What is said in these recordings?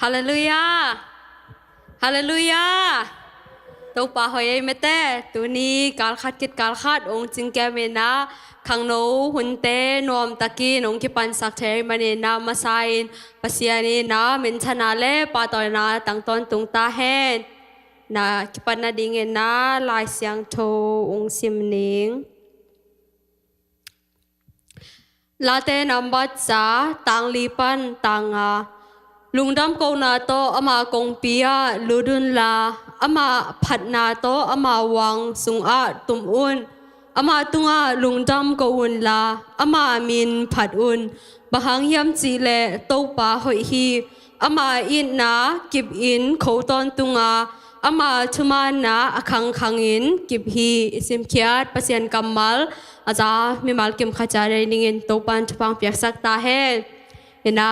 ฮาเลลูยาฮาเลลูยาตัวป่าหอยไม่แต่ตัวนี้การขัดกิดการขัดองค์จิงแกเมนะขังโนหุ่นเตนวมตะกี้นงคิปันสักเทมันเนนามาไซน์ปัสยานีนะเมนชนาเล่ปาตอยนาตั้งตอนตุงตาเฮนนะคิปันนาดิงเงนะลายเสียงโทองค์ซิมนิงลาเตนัมบัดจ้าตังลีปันตังอาลุงดำโกนาโตอามากงปียลูดุนลาอามาผัดนาโตอามาวังสุงอาตุมอุนอามาตุงอาลุงดำโกอุนลาอามามินผัดอุนบะหังยำจีเลโตปาหอยฮีอามาอินนากิบอินเขาตอนตุงอาอามาทุมานาอคังคังอินกิบฮีสิมเคียดปัสยันกัมมัลอาจามีมัลกิมขจารีนิงินโตปันทุพังเปียกสักตาเฮเห็นนะ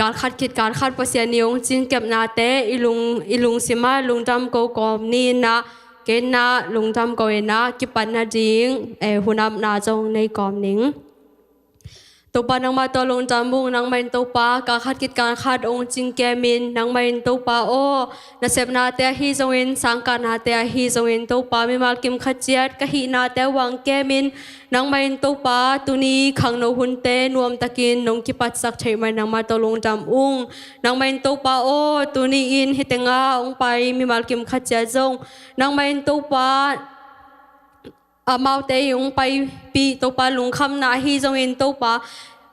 การขัดคิดการขัดปัสยานิยงจิงเก็บนาเตอีลุงสิมาลุงดำโกกอมนี่นะเกณฑ์นะลุงดำโกเอนะกิปันนาจิงหุนำนาจงในกอมนิงตัวปานังมาตัวลงจำบุงนังไม่ตัวปาการขัดกิจการขัดองค์จิงแกมินนังไม่ตัวปาโอนาเสพนาเตฮีจงอินสังการนาเตฮีจงอินตัวปามีมาลกิมขัดเจียดกะฮีนาเตวังแกมินนังไม่ตัวปาตุนีขังโนหุนเตนวมตะกินนงกิปัดสักเทไม่นังมาตัวลงจำอุงนังไม่ตัวปาโอตุนีอินฮิตงาองไปมีมาลกิมขัดเจียดจงนังไม่ตัวปาเมาเตยงไปปีตัวปลาลุงคำนาฮีจงอินตัวปลา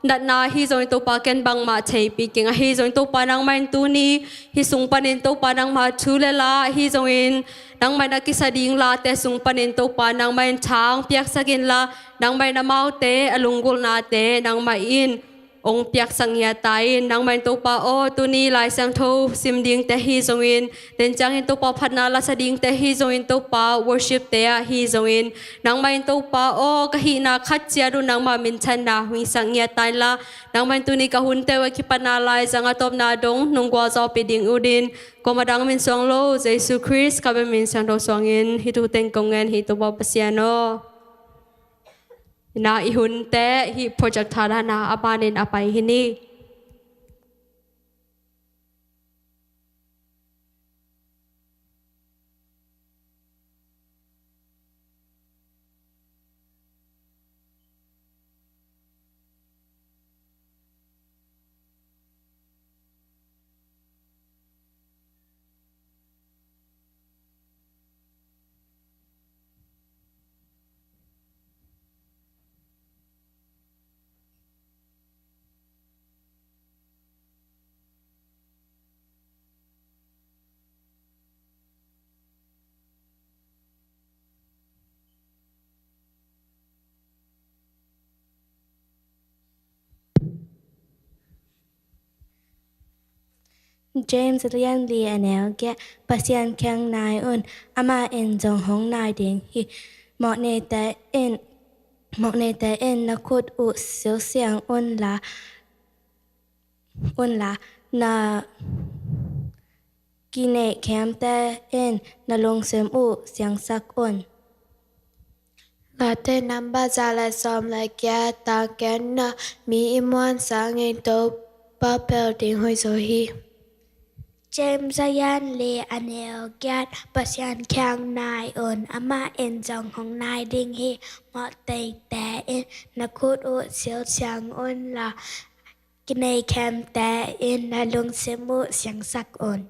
ดัดนาฮีจงอินตัวปลาเกนบังมาเทปีเก่งฮีจงอินตัวปลานังมันตัวนี้ฮีสุงปันอินตัวปลานังมาชูเลลาฮีจงอินนังมันนักกิสดิงลาแต่สุงปันอินตัวปลานังมันช้างเปียกสกินลานังมันนาเมาเตอลุงกุลนาเตนังมันอินองเปียกสังยาไตนังมันตัวปลาโอตัวนี้ลายสังโทซิมดิงแต่ฮีจงอินเดินจังอินตัวปลาพัดนาลาสดิงแต่ฮีจงอินตัวปลา worship แต่ฮีจงอินนังมันตัวปลาโอกะฮีนาคัดเจียรุนังมามินชันนาหุงสังยาไตละนังมันตัวนี้กะหุนเตวคิปนาลายสังอตบนาดงนงกวาจอปิดิงอุดินก็มาดังมินสองโลเยซูคริสต์กับมินสังโตสองอินฮิตุเต็งกงเงินฮิตุบอปเซียโนนาอิหุนเตฮิโปรเจกต์ทารานาอาบานินอาไปฮินี James Lian Li Anel Ge Pasian Kyang Nai Un Ama In Jong Hong Nai Ding Hi Mok Ne Te In Nakut U Siu Siang Un La Na Kine Kem Te In Na Long Sem U Siang Sak Un Là tên năm ba gia là xóm là kia ta kén na mi im ngoan sáng ngày tô ba bèo tiếng hồi rồi hi. James Ayan Lee Anel Gyat Pasian Kyang Nai Un Ama In Jong Hong Nai Ding Hi Mọ Tây Té In Nakut U Siêu Siang Un La Kinei Kem Té In Na Lung Simu Siang Sak Un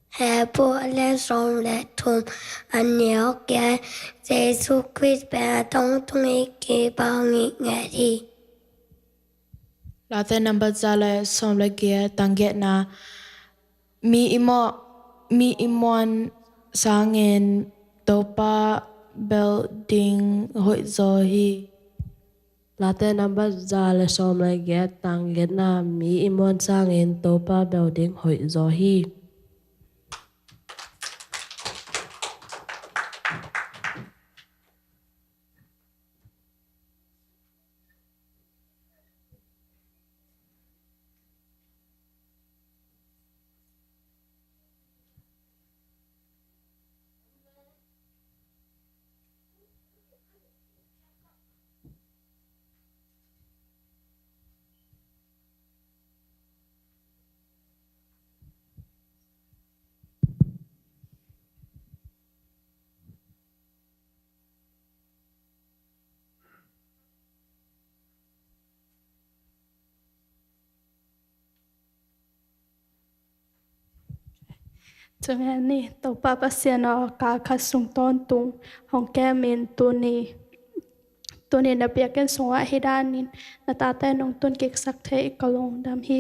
Hè bộ lên sông lệ thôn anh nhớ kẻ Jesus Christ bè tông tung ý kì bao nghị nghệ đi. Là tên năm ba gia là xóm là kia tăng ghét na mi im ngoan sáng ngày tô ba bèo tiếng hồi rồi hi. Là tên năm ba gia là xóm là ghét tăng ghét na mi im ngoan sang en tô ba bèo tiếng hội gió hi. จังนี้ตัวป้าปัสยานอกาคัดส่งตอนตุงของแกเมนตัวนี้นับเบียกันส่งให้ด้านนี้นาตาแต่นงตุนเก็กสักเทอีกลงดำฮี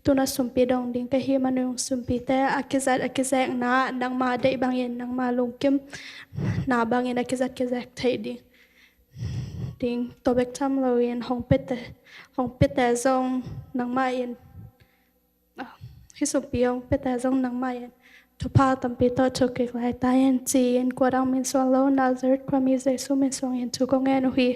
ตัวน่ะสมปีดองดิ้งก็ฮีมันงสมปีแต่อากิซัดนานังมาได้บางเย็นนังมาลงกิมนาบางเย็นอากิซัดเทดิ้งตัวเบกทำเราเย็นของเป็ดแต่ซองนังมาเย็นที่สมปีของเป็ดแต่ซองนังมาเย็นทุพาตัมปีโตชุกิกไลตายนจีนกวาดังมินสวงโลนาซาร์ความมีใจสู้มินสวงเย็นทุกงแงนุฮี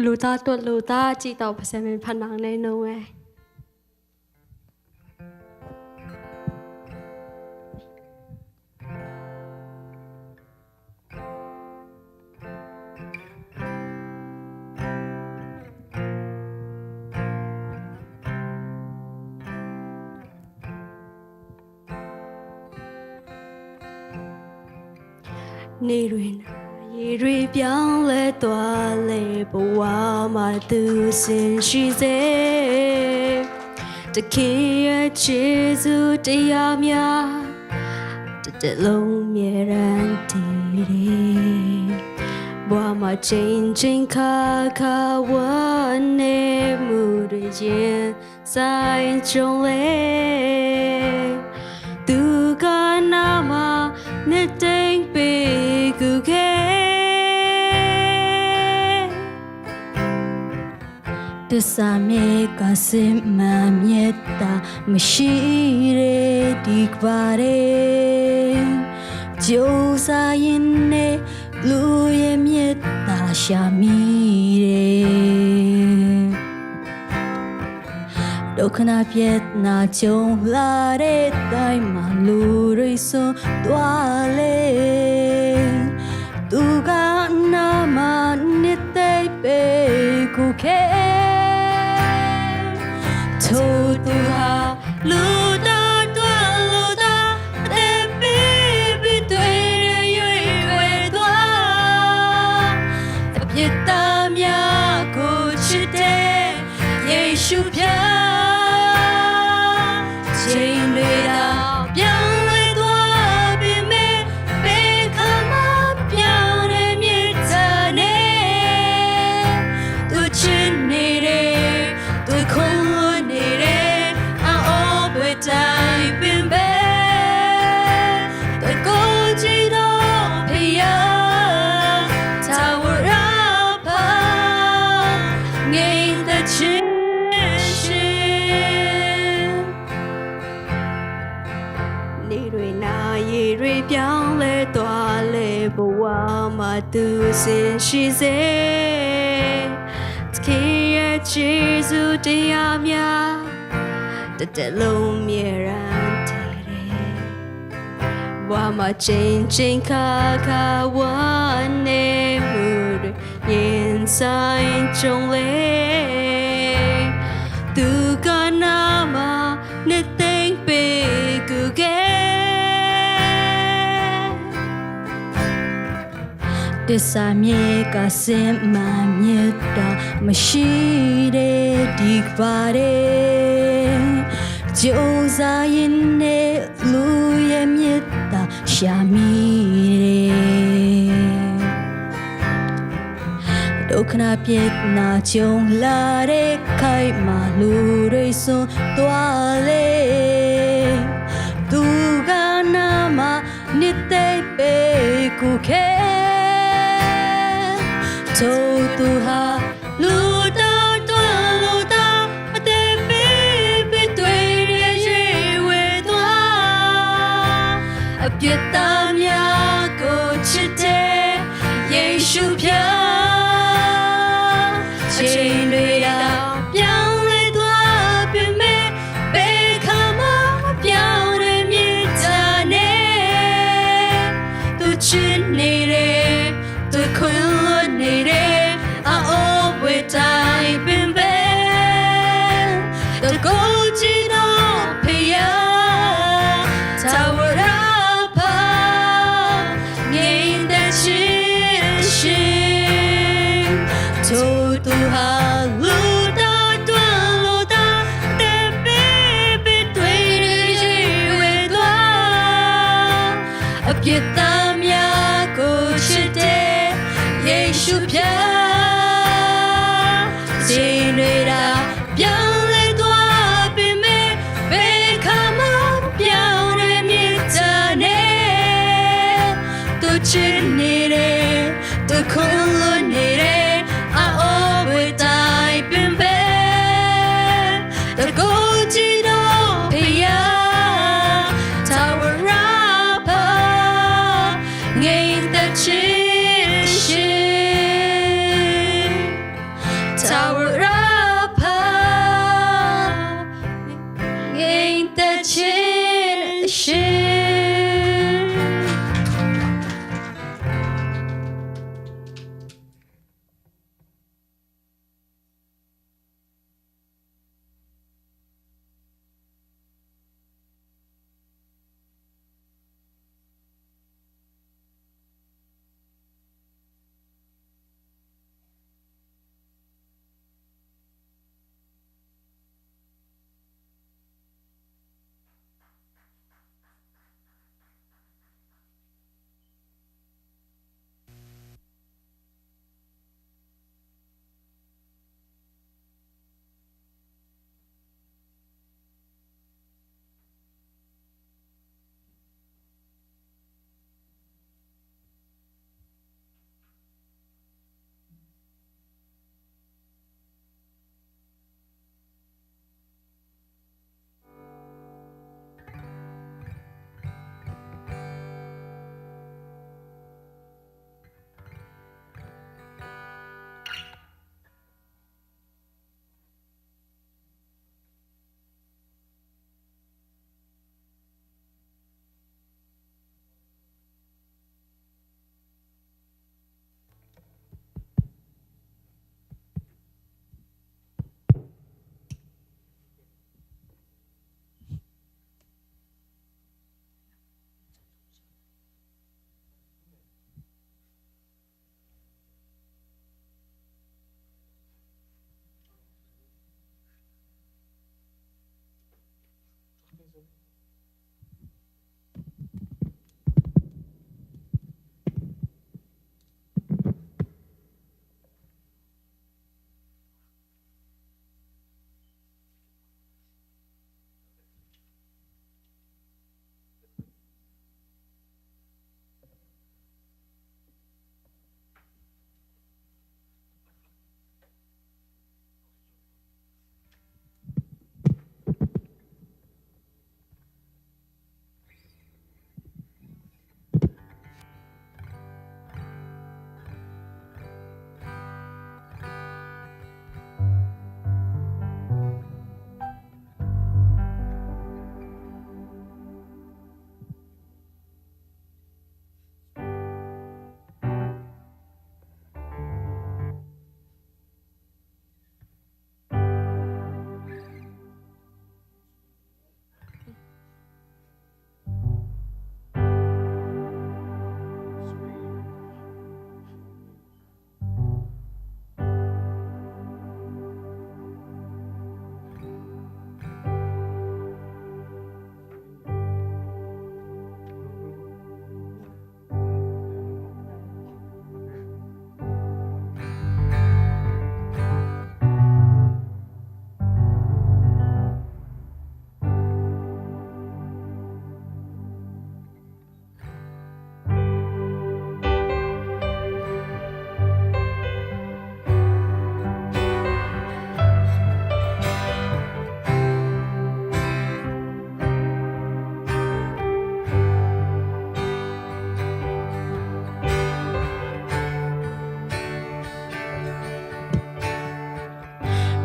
ลูตาตัวลูตาจีต่อภาษาเป็นพนังในโนเวนี่รุ่นยีรีเปียงเลตัวเลบว่ามาดูสินชีเซจะคิดชีสุดยามยาจะลงเมียรันทีดีว่ามาจริงข้าวันเนมูดเย็นสายจงเลตูกันนามาเนติงปีกูแค่ตัวสามีก็สิมาเมียตาไม่ชีเรดีกว่าเร就在因内路也灭大下米嘞。都可那别那就拉的带马路瑞索多嘞，都干那么你得被顾客，头都哈路大多路大，得比比对人越越多，特别大面过去的也受骗。Tu sin shi se Tkiya chizu diyamya Dadalum yeran tere Wama ching kaka wane mur Yin sain chong le Tu kanama Niteng pe kuge The samye kasema mieta mashire dikvare Joza yine luye mieta shamire Dokna piet na chong la re kai malu re so toale Tuga nama nite pe kuke Tô tu ha lu ta te bi tuổi ye ye we toa a piet tam ya ချိန်တွေတော့ပြောင်းလဲသွားပြီမဲ့ဘယ်ခါမှမပြောင်းတဲ့မြစ်တာနဲ့သူချစ်နေတယ်သူခွန်လွတ်နေတယ်အော်ဝေတိုင်းပင်ပဲသူကိုကြည့်တော့ဖေးရသာဝရပါငိမ့်တဲ့ချစ်ရှင်တို့သူဟာလူတော်တွန်းလို့တာတဲ့ပေတွေရွေဝဲသွားအပြစ်သားများကိုချစ်တဲ့ယေရှုဖျားချိန်တွေတာပြောင်းလဲသွားပြီမဲ့ဘယ်ခါမှပြောင်းတဲ့မြစ်တာနဲ့သူချစ်နေတယ်သူခွန်လွတ်နေတယ်အော်ဝေတိုင်းပင်ပဲတကိုယ်ကြည့်တော့ဖေးရသာဝရပါငိမ့်တဲ့ချစ်ရှင်သာဝရပါငိမ့်တဲ့ချစ်ရှင် เ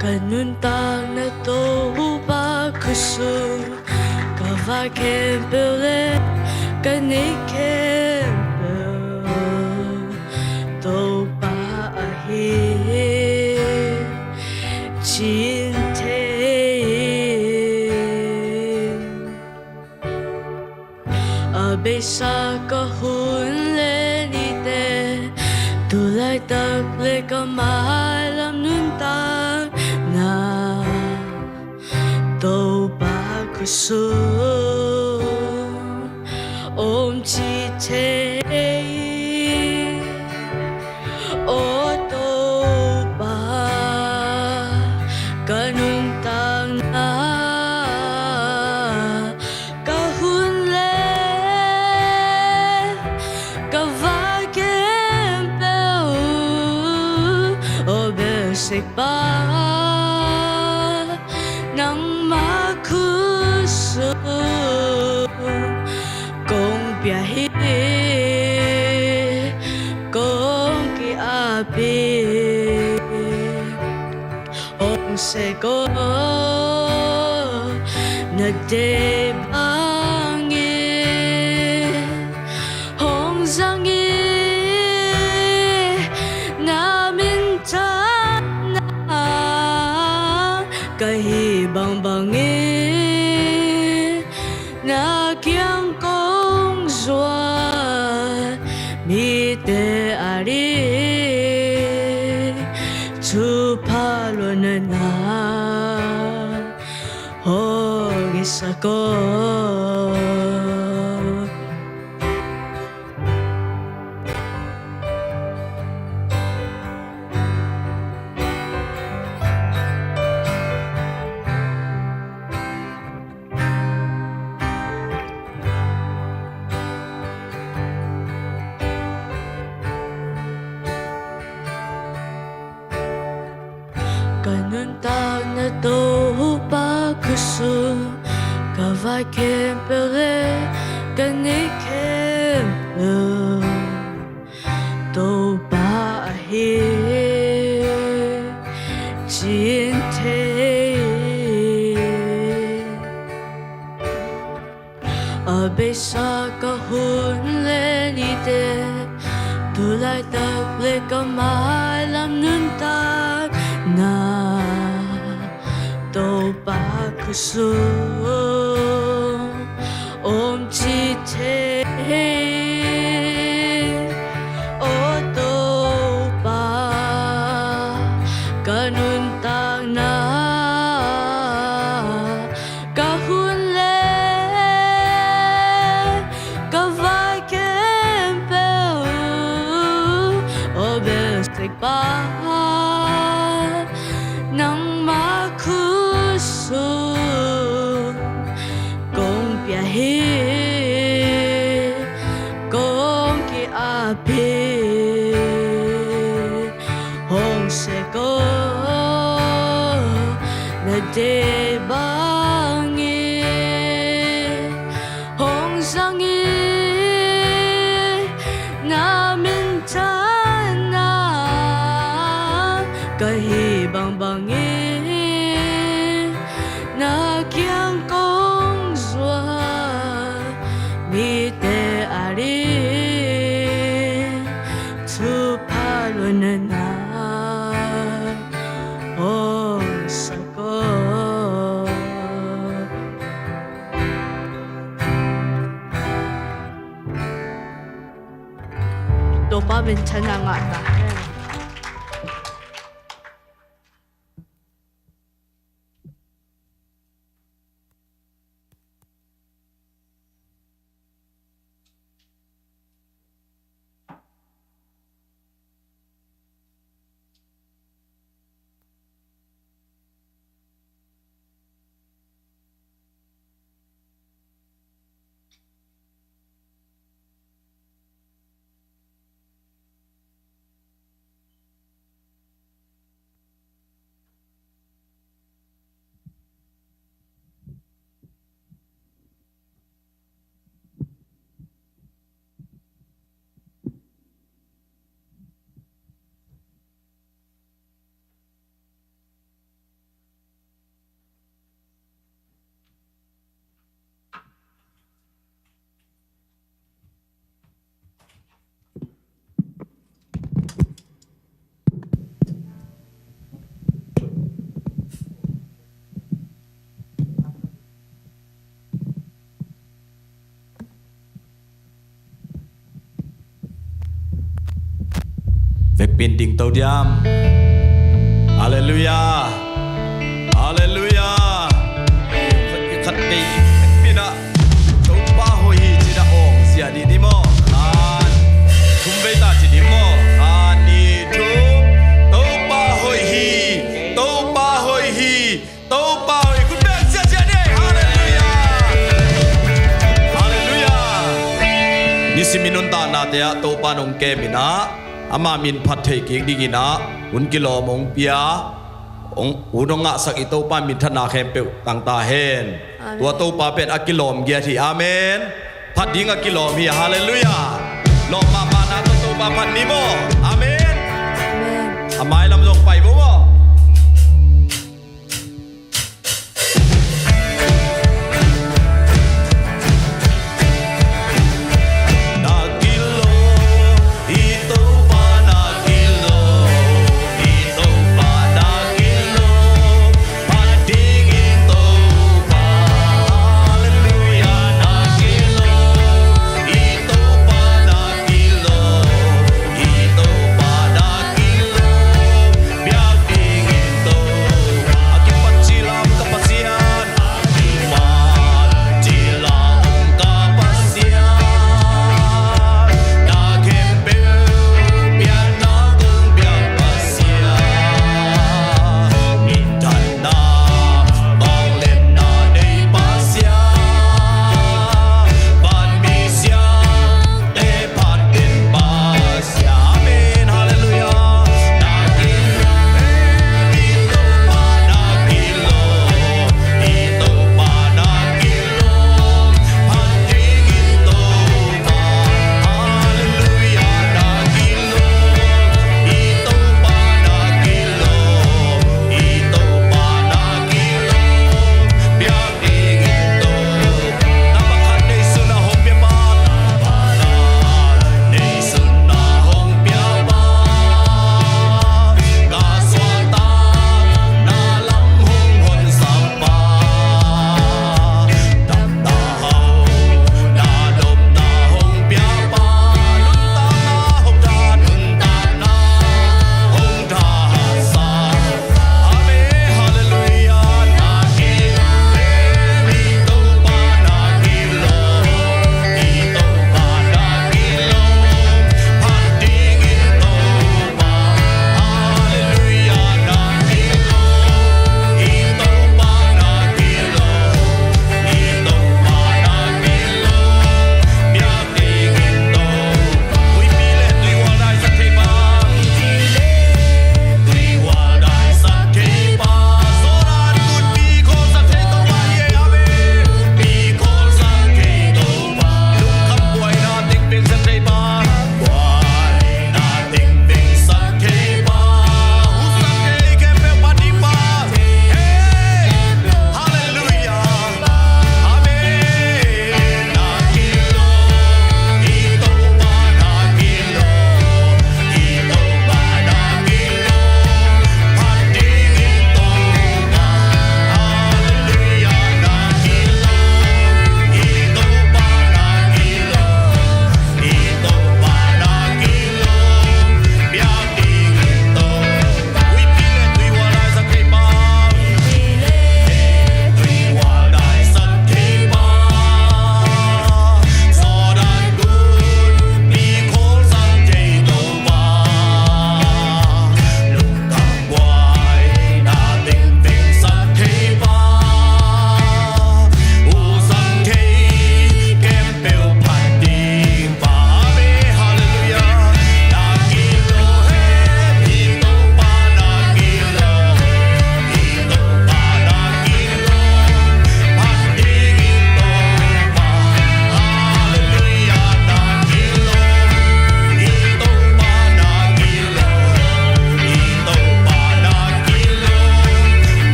Kanuntang na to bakusu Kavakempele kanikempel To paahi Chinte Abesa kahun lenite Tulay takle kamalam nuntang na To bakusu Om chi te O to ba Kanuntang na Kahun le Kavakempel O besik ba Nang makuso Kung biyahe Kung kiapi Ong seko Nagdebangi Hong zangi Namin tanang Kahibang bangi Nagyang kong zwa Mite ari Tupalo na na Hogis ako Kanuntang na to bakusu Kavakempele kanikempel To paahi Chinte Abesa kahun lenite Tulay takle kamalam nuntag na To bakusu Om chi te O to ba Kanuntang na Kahun le Kavakempel O besik ba Nang makuso Kung biyahe Kung kiapi Hong seko Nagdebangi Hong zangi Namin tanang Kahibang bangi Nagyang kong zwa Mite ari Tupalo na na Hong sako Dopa bencana nga ta pin ding tau diam haleluya haleluya khat dei pina tau pa hoi chi da ong sia di di mo an thum be ta chi di mo an ni thu tau pa hoi hi tau pa hoi hi tau pa hoi kun be sia sia dei haleluya haleluya ni siminun ta na te a tau pa nong ke mina ama min phat thei king digina un kilo mong pia ong unonga sak ito pa min thana khem pe tang ta hen tua to pa pet akilom gia thi amen phat ding akilom hi hallelujah lo ma ma na to pa phat ni mo amen amai lam jong pai bo mo Biar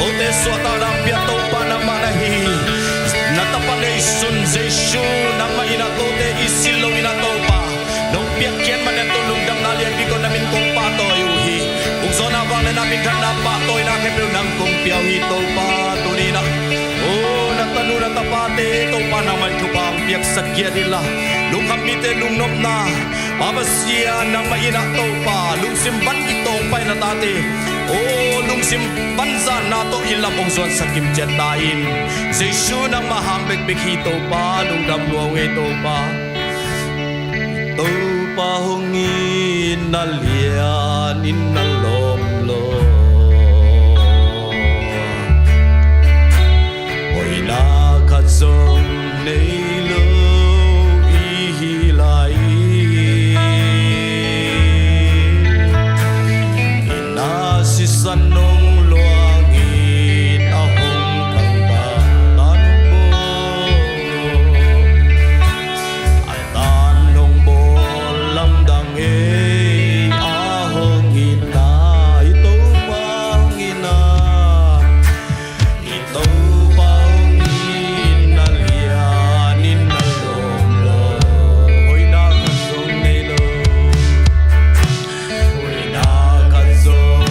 Ote suata rampia topa na manahi Natapane sun Jeshu Nang maina tote isilo ina topa Nung piakyan manatulong dam nalian Biko namin kong patoy uhi Kung zona vale namin kana patoy Nakipil nang kong piyawi topa tunina Oh natanu natapate topa naman ko pa ang piyak sakya nila Nung kamite nung nom na Pabasya nang maina topa Nung simban itong pay natate Oh, nung simbansa nato ilapong suan sa kimjatain Jeshu nang mahambek bikito pa Nung damluang ito pa Ito pa hongin nalian inalomlo Oy nakatsong neilo ihilay Sanong luangin ahong kangkatan mo At tanong bolang dangi ahong ina Ito pang ina Ito pang inalianin na lomlo Hoy nakasong nilo Hoy nakasong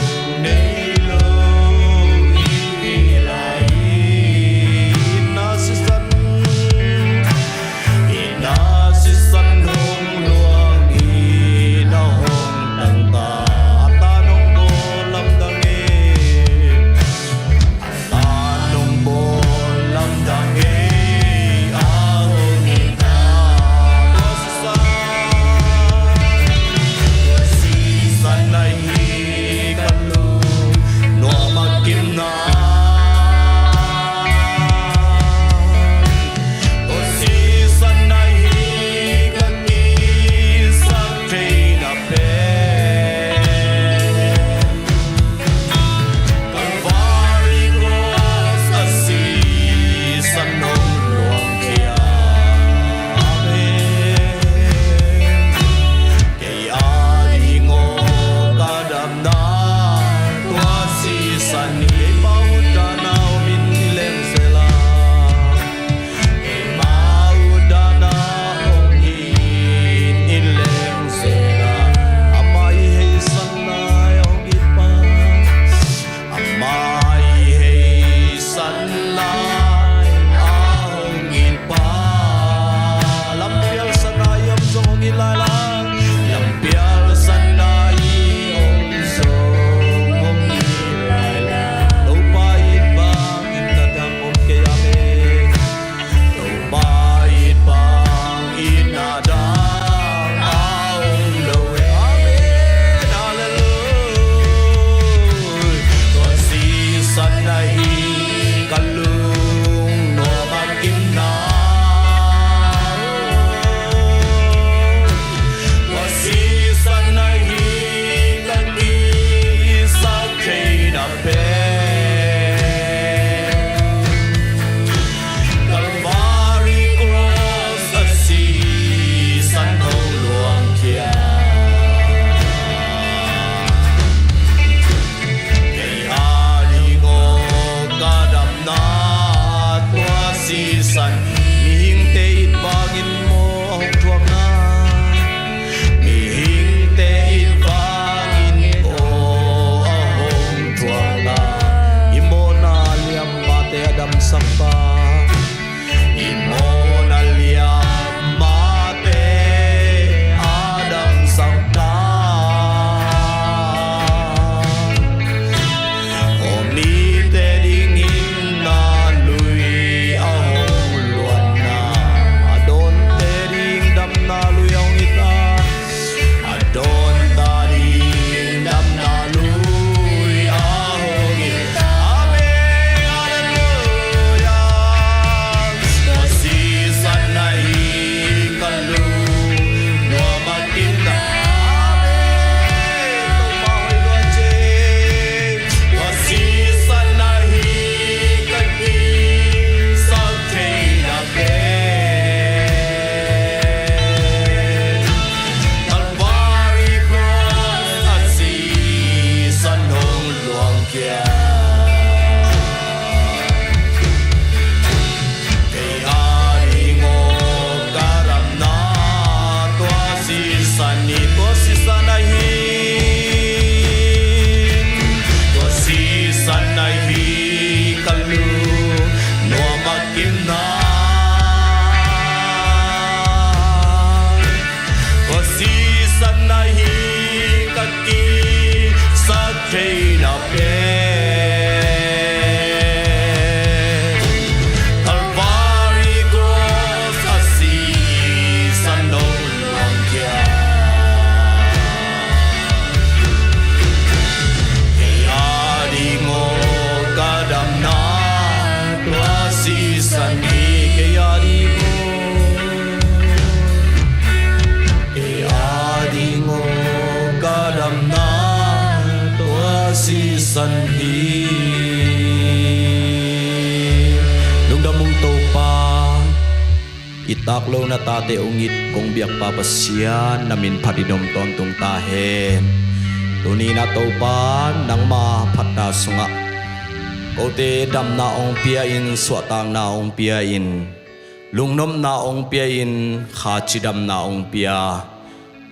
itak lo na tate ungit kong biak papasyan namin padinom ton tung tahen tuni na topan nang ma phatta sunga kote dam na ong pia in swatang na ong pia in lungnom na ong pia in khachidam na ong pia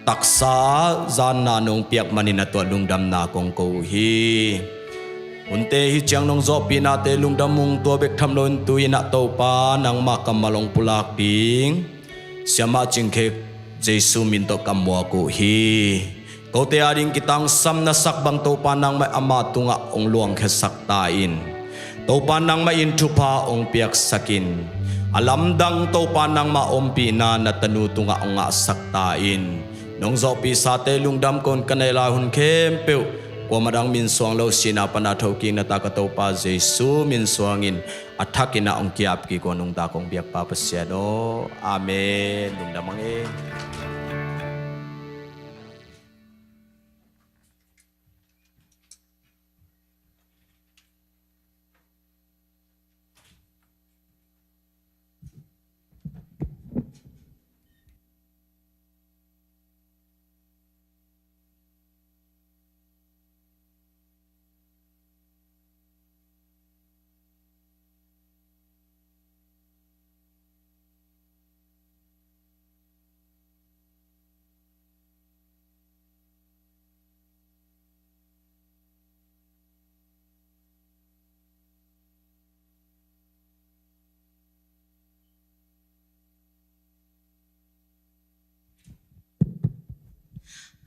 taksa zan na nong piak manina to lungdam na kong ko hi unte hi chiang nong zo pi na te lungdam mung to bek tham lon tu ina to pa nang ma kamalong pulak ding siama chingkhe jesu min to kamwa ko hi ko te ading kitang sam na sak bang to pa nang mai ama tunga ong luang khe sak ta in to pa nang mai in thupa ong piak sakin alam dang to pa nang ma om pi na na tanu tunga ong nga sak ta in nong zo pi sa te lungdam kon kanela hun khem peu kwa madang min suang lo sina pana thoking na ta ka to pa jesu min suangin athakina ong kiap ki ko nong ta kong biak pa pasya no amen lungdam ang e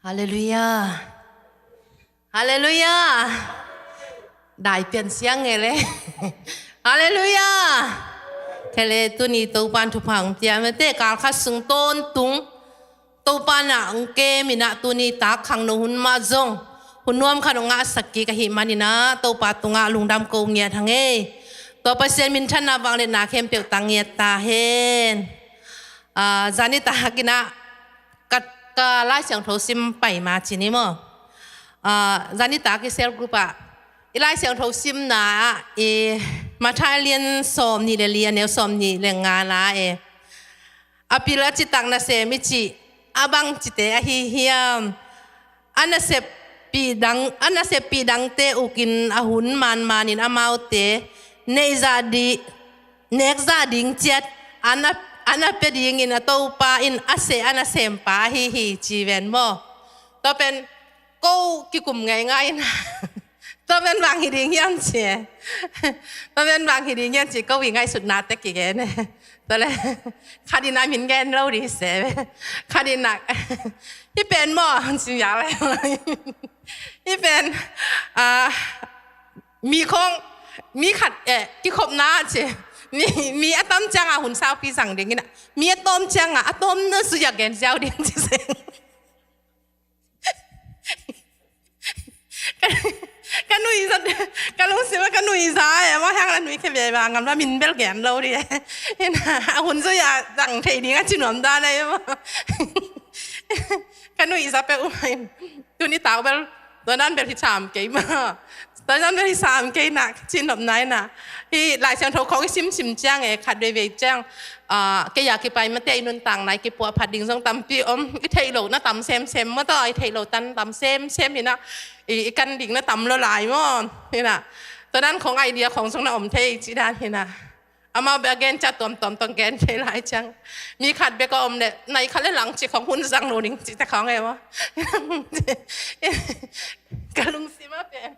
Hallelujah Hallelujah ได้เปลี่ยนเสียงไงเลย Hallelujah เทเลตุนีตัวปานทุพังเตียมเตการคัดสุงต้นตุงตัวปานอังเกมินะตุนีตาขังนหุนมาจงหุนนวมขนงอาสักกีกะหิมานินะตัวปาตุงอาลุงดำโกงเงียทั้งเอตัวเปอร์เซ็นต์มินทันนาบังเลนาเข้มเปียวตังเงียตาเฮนจานิตากินะก็ไล่เสียงโทรซิมไปมาทีนี้มั้งจานิตาคือเซลล์กรุ๊ปไล่เสียงโทรซิมนะมาทายเรียนสอบนี่เรียนแนวสอบนี่เรียนงานละอภิรัจิตังนาเซมิจิอาบังจิเตอหิเฮียมอันนาเซปีดังเตอุกินอาหุนมันมานินอามาเตเนซาดิงเจ็ดอันนั้นเป็นยังไงนะตัวป้าอินอาเซอันนั้นเซมป้าฮิจีเวนบ่ตัวเป็นกูกิกุมง่ายๆนะตัวเป็นบางฮิดิงยันเจีตัวเป็นบางฮิดิงยันเจีก็วิ่งง่ายสุดนาแต่กี่แกเนี่ยตัวเลยคดีนามินแกนเราดีเสียคดีหนักที่เป็นบ่จริงอย่างไรที่เป็นมีขัดกี่ขบหน้าเจีมีอะตอมจังอ่ะหุ่นสาวปีสั่งเด็กนี่นะมีอะตอมจังอ่ะอะตอมนั่นสุดอยากเห็นเจ้าเด็กจริงๆกันนุ่ยสัตว์กันลุงสิว่ากันนุ่ยสายว่าทางนั้นนุ่ยแค่เบียบางกันว่ามินเบลแกนเราดิเห็นหุ่นสุดอยากสั่งเทีนี้ก็จิ้มหนมได้เลยว่ากันนุ่ยสัตว์เป็นอุ้ยตัวนี้ตาเบลตัวนั้นเบลที่สามเก๋มาตอนนั้นที่สามเกย์หนักชิ้นแบบไหนนะที่หลายเสียงโทรเขาก็ชิมจ้างขัดด้วยเวจ้างเกย์อยากไปมาเตะนุนต่างไหนเกย์ปัวผัดดิ่งทรงตำปีก็เทโลน่ะตำเซมเมื่อตอนไอเทโลตันตำเซมนี่นะอีกันดิ่งน่ะตำละลายมั้งนี่นะตอนนั้นของไอเดียของทรงน่ะเทจีดานนี่นะเอามาเบกเกนจัดตอมแกนเทหลายจังมีขัดเบกอมเนี่ยในขัดหลังจีของหุ่นสังโนดิ่งจีแต่ของไงวะกะลุงซิมาเป็น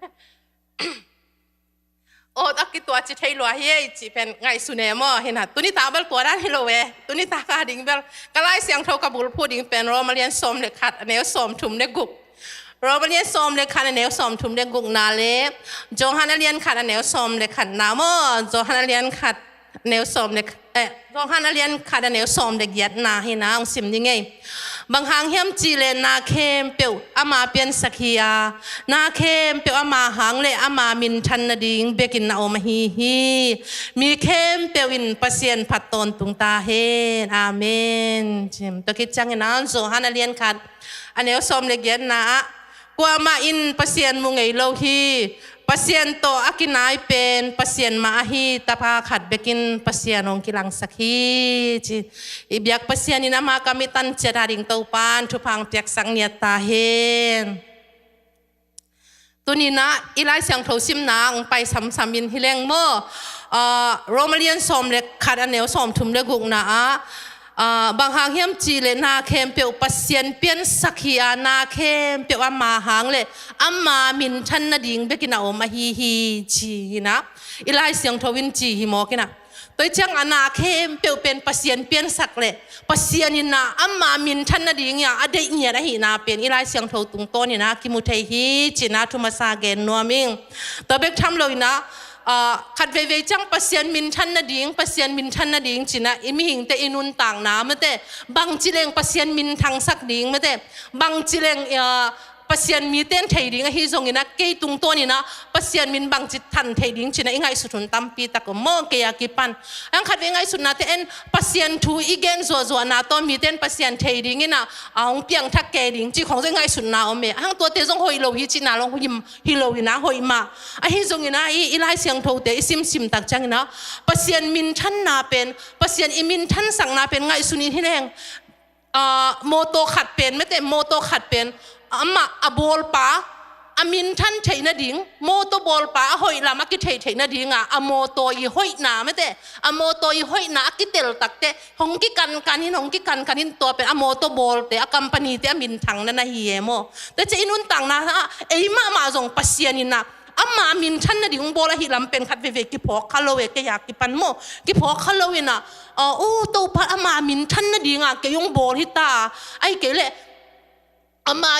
โอ้ตักกิตัวจิตให้รัวเฮียจีเป็นไงสุเนมอเห็นหะตัวนี้ตาเบลตัวด้านฮิโลเวตัวนี้ตากาดิ่งเบลก็ไล่เสียงเท่ากับบุรุษพูดดิ่งเป็นเรามาเรียนสมเด็กขัดแนวสมถุมเด็กกุกเรามาเรียนสมเด็กขัดแนวสมถุมเด็กกุกนาเล่โจฮันเรียนขัดแนวสมเด็กขัดนามอโจฮันเรียนขัดแนวสมเด็กโจฮันเรียนขัดแนวสมเด็กยัดนาเห็นนะองสิมยังไงบางครั้งเฮียมจีเลนาเข้มเปียวอามาเป็นสักยานาเข้มเปียวอามาหางเลอามามินทันนดิ่งเบกินนาโอมาฮีมีเข้มเปียวอินปัสเซียนผัดตนตุงตาเฮนอาเมนจิมตะกิดจังนะโซฮันเลียนขัดอันเนวสมเล็กยันนะกว่ามาอินปัสเซียนมุงไอโลฮี pasien to akinai pen pasien ma ahi tapa khat bekin pasien ong kilang sakhi chi ibyak pasien ina ma kamitan cheraring to pan thupang tek sang nia ta hen tunina ilai siang tho sim nang pai sam samin hileng mo Romalian som le khat aneu som thum le guk na bang hang hiam chi le na khem pe pasien pian sakhia na khem pe ama hang le amma min than na ding be kina om hi hi chi na ilai siang thowin chi hi mo kina toi chang ana khem pe pen pasien pian sak le pasien ina amma min than na ding ya ade nya da hi na pen ilai siang tho tung to ni na ki mu thei hi chi na thu ma sa gen no ming to bek tham lo inaขัดเวจังปัสยันมินทันนาดิ่งปัสยันมินทันนาดิ่งจีน่ะอิมิหิงแต่อินุนต่างน้ำมาแต่บางจีเลงปัสยันมินทางสักดิ่งมาแต่บางจีเลงปัสยันมีเต้นไทยดิ่งฮิซงอินะเกยตุงตัวนี่นะปัสยันมินบางจิตทันไทยดิ่งจีน่ะอิงไงสุดทุนตั้มปีตะก็มองเกียกิปันอังขัดเวงไงสุดนาแต่เอ็นปัสยันทูอีเกนจัวนาตัวมีเต้นปัสยันไทยดิ่งนี่นะเอาเปียงทักเกยดิ่งจีของเรื่องไงสุดนาเอาเมะอังตัวเตจงหอยโลหิจีน่ะลงหิมฮิโลหินะหอยมาฮิซงอินะอีไลเสียงโทเตซิมตักจังนะปัสยันมินทันนาเป็นปัสยันอิมินทันสังนาเป็นไงสุนิที่แรงโมโตขัดเป็นไม่แต่โมโตขัดเป็นอามาอบอลป้าอามินท่านเทนดิ่งโมโตบอลป้าหอยลามากิเทนดิ่งอโมโตอีหอยหนาไม่แต่อโมโตอีหอยหนากิเตลตักเตหงกิกันหินหงกิกันหินตัวเป็นอโมโตบอลเตอกัมปนีเตอมินทังนั่นนะเฮียโมแต่จะอินุนต่างนะเอ้ยมาส่งปัสยานินะอามามินท่านดิ่งบอลหิลำเป็นขัดเวกิพอคาโลเวกอยากกิปันโมกิพอคาโลเวนะโอ้ตัวพัดอามามินท่านดิ่งเกยงบอลหิตาไอเกลอามา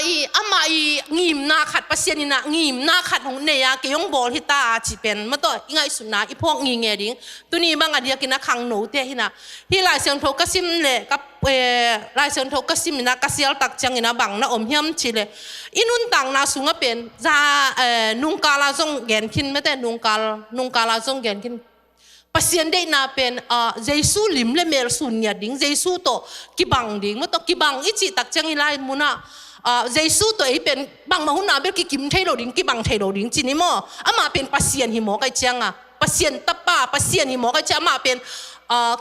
อีงิมนาขัดปัสยานินะงิมนาขัดของเนียเกยงบอลฮิตาจีเป็นมาต่อยังไงสุดนะอีพวกงิงเงดิ้งตัวนี้บางอันเดียกินนะขังหนูเตะหินะที่ลายเสียงโทกัสซิมเล่กับลายเสียงโทกัสซิมนะกัสเซียลตักจังนะบังนะอมเฮียมชีเล่อินุนต่างนะสุงเป็นจานุงกาลาจงแกนคินไม่แต่นุงกาลาจงแกนคินpasien dei na pen jesu lim le mel sun ya ding jesu to kibang ding mo to kibang ichi tak chang ilai muna jesu to ei pen bang ma hun na ber ki kim thei lo ding kibang thei lo ding chini mo ama pen pasien hi mo kai changa pasien tapa pasien hi mo kai cha ama pen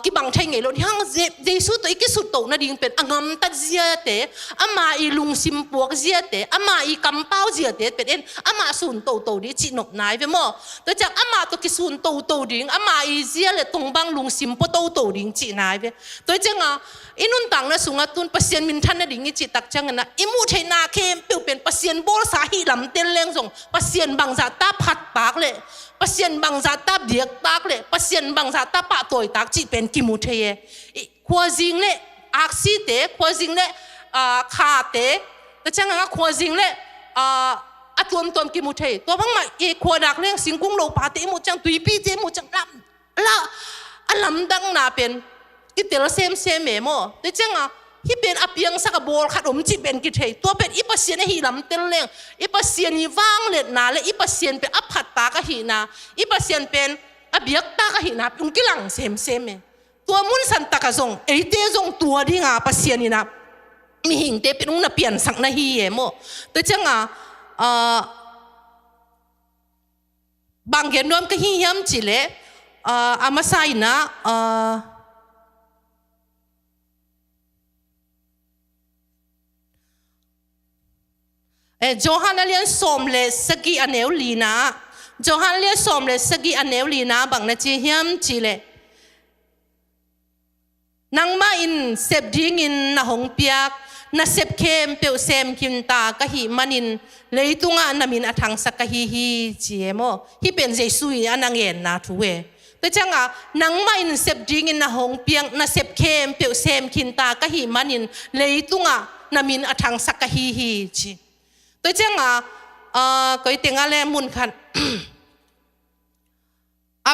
kibang thei ngei lo hang jesu to iki su to na ding pen angam ta zia te ama i lung sim puak zia te ama i kam pau zia te pen en ama sun to di chi nok nai ve mo to chak ama to ki sun to ding ama i zia le tong bang lung sim po to ding chi nai ve to changa inun tang na sunga tun pasien min than na ding chi tak chang na imu thei na khem pe pen pasien bol sa hi lam tel leng jong pasien bang za ta phat pak le pasien bang za ta diak tak le pasien bang za ta pa toy tak chi pen ki mu thei khwa jing le aksi te khwa jing le kha te ta chang nga khwa jing le atom ki mu thei to bang ma e khwa dak leng singkung lo pa te mu chang tui pi te mu chang la alam dang na pen ki tel sem me mo te chang hi pen apiang sa ka bol khat chi ben ki thei to pen i pasien hi lam tel leng i pasien hi wang let na le i pasien pe aphat ta ka hi na i pasien pen abiak ta ka hi na ung kilang sem me tua mun san ta ka zong ei te zong tua dinga pasien ni na mi hing te pen ung na pian sang na hi e mo te changa bang gen nom ka hi hiam chi le amasai na Johan alian som le sagi aneu lina Johan alian som le sagi aneu lina bang na chi hiam chi le nang ma in sep ding in na hong piak na sep kem pe sem kin ta ka hi manin leitunga namin athang sak ka hi chi emo hi pen jesu anang en na thuwe te changa nang ma in sep ding in na hong piang na sep kem pe sem kin ta ka hi manin leitunga namin athang sak ka hi chi tôi chăng cái tiếng Anh muốn khăn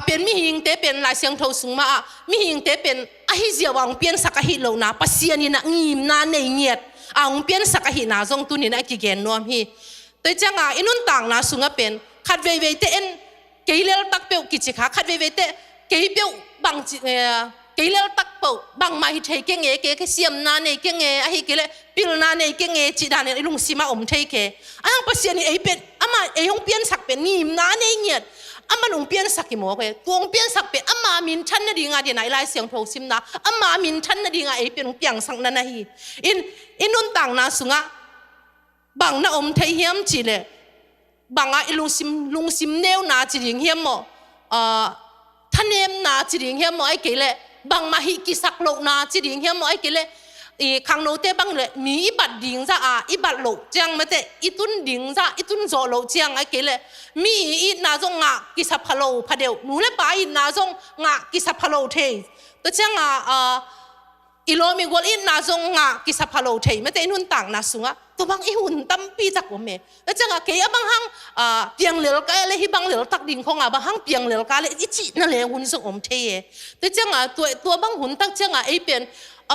bên mi hình tế bên lại sang thâu sung mà mi hình tế bên hi diệu ang bên sắc hi lâu na pasien ni na ngim na nei nhiệt ang bên sắc hi na zong tu ni na ki gen nom hi tôi chăng inun tang na sung bên khát về tế en cái lel tak peu ki chi khát về tế cái peu bằng cái lẽ tắc bộ bằng mai thấy cái nghề cái xiêm na này cái nghề ai cái lẽ pil na này cái nghề chỉ đàn này lùng xima thấy cái anh bác sĩ này ấy bên ama ấy không biến sắc bên nhìm na này nhiệt ama lùng biến sắc cái mỏ cái tuồng biến sắc bên ama min chân này đi ngay đi này lại xiang thâu sim na ama min chân này đi ngay ấy bên biến sắc na này in nun tang na sunga bằng na thấy hiếm chỉ lẽ bằng ai lùng sim nêu na chỉ riêng hiếm mỏท่านเอ็มนาจีริงเฮียมไอ้เกลบางมาฮิกิสักโลนาจีริงเฮียมไอ้เกลขังโนเตบังเลยมีอิบัดดิ่งซะอิบัดโลจังมาเตอิตุนดิ่งซะอิตุนโจโลจังไอ้เกลมีอินาจงงะกิสับพะโลพะเดียวหนูเลยไปอินาจงงะกิสับพะโลเทตัวจังอิโลมีกอลอินาจงงะกิสับพะโลเทมาเตนุ่นต่างนาสุงะตัวบางอีหุ่นตั้มปีจักว่าเมแล้วจังเกยบางหังเปียงเหลือก็เลยที่บางเหลือตักดิ่งของบางหังเปียงเหลือก็เลยอีจีนั่นเลยหุ่นส่งอมเทแต่จังตัวบางหุ่นตักจังไอเป็น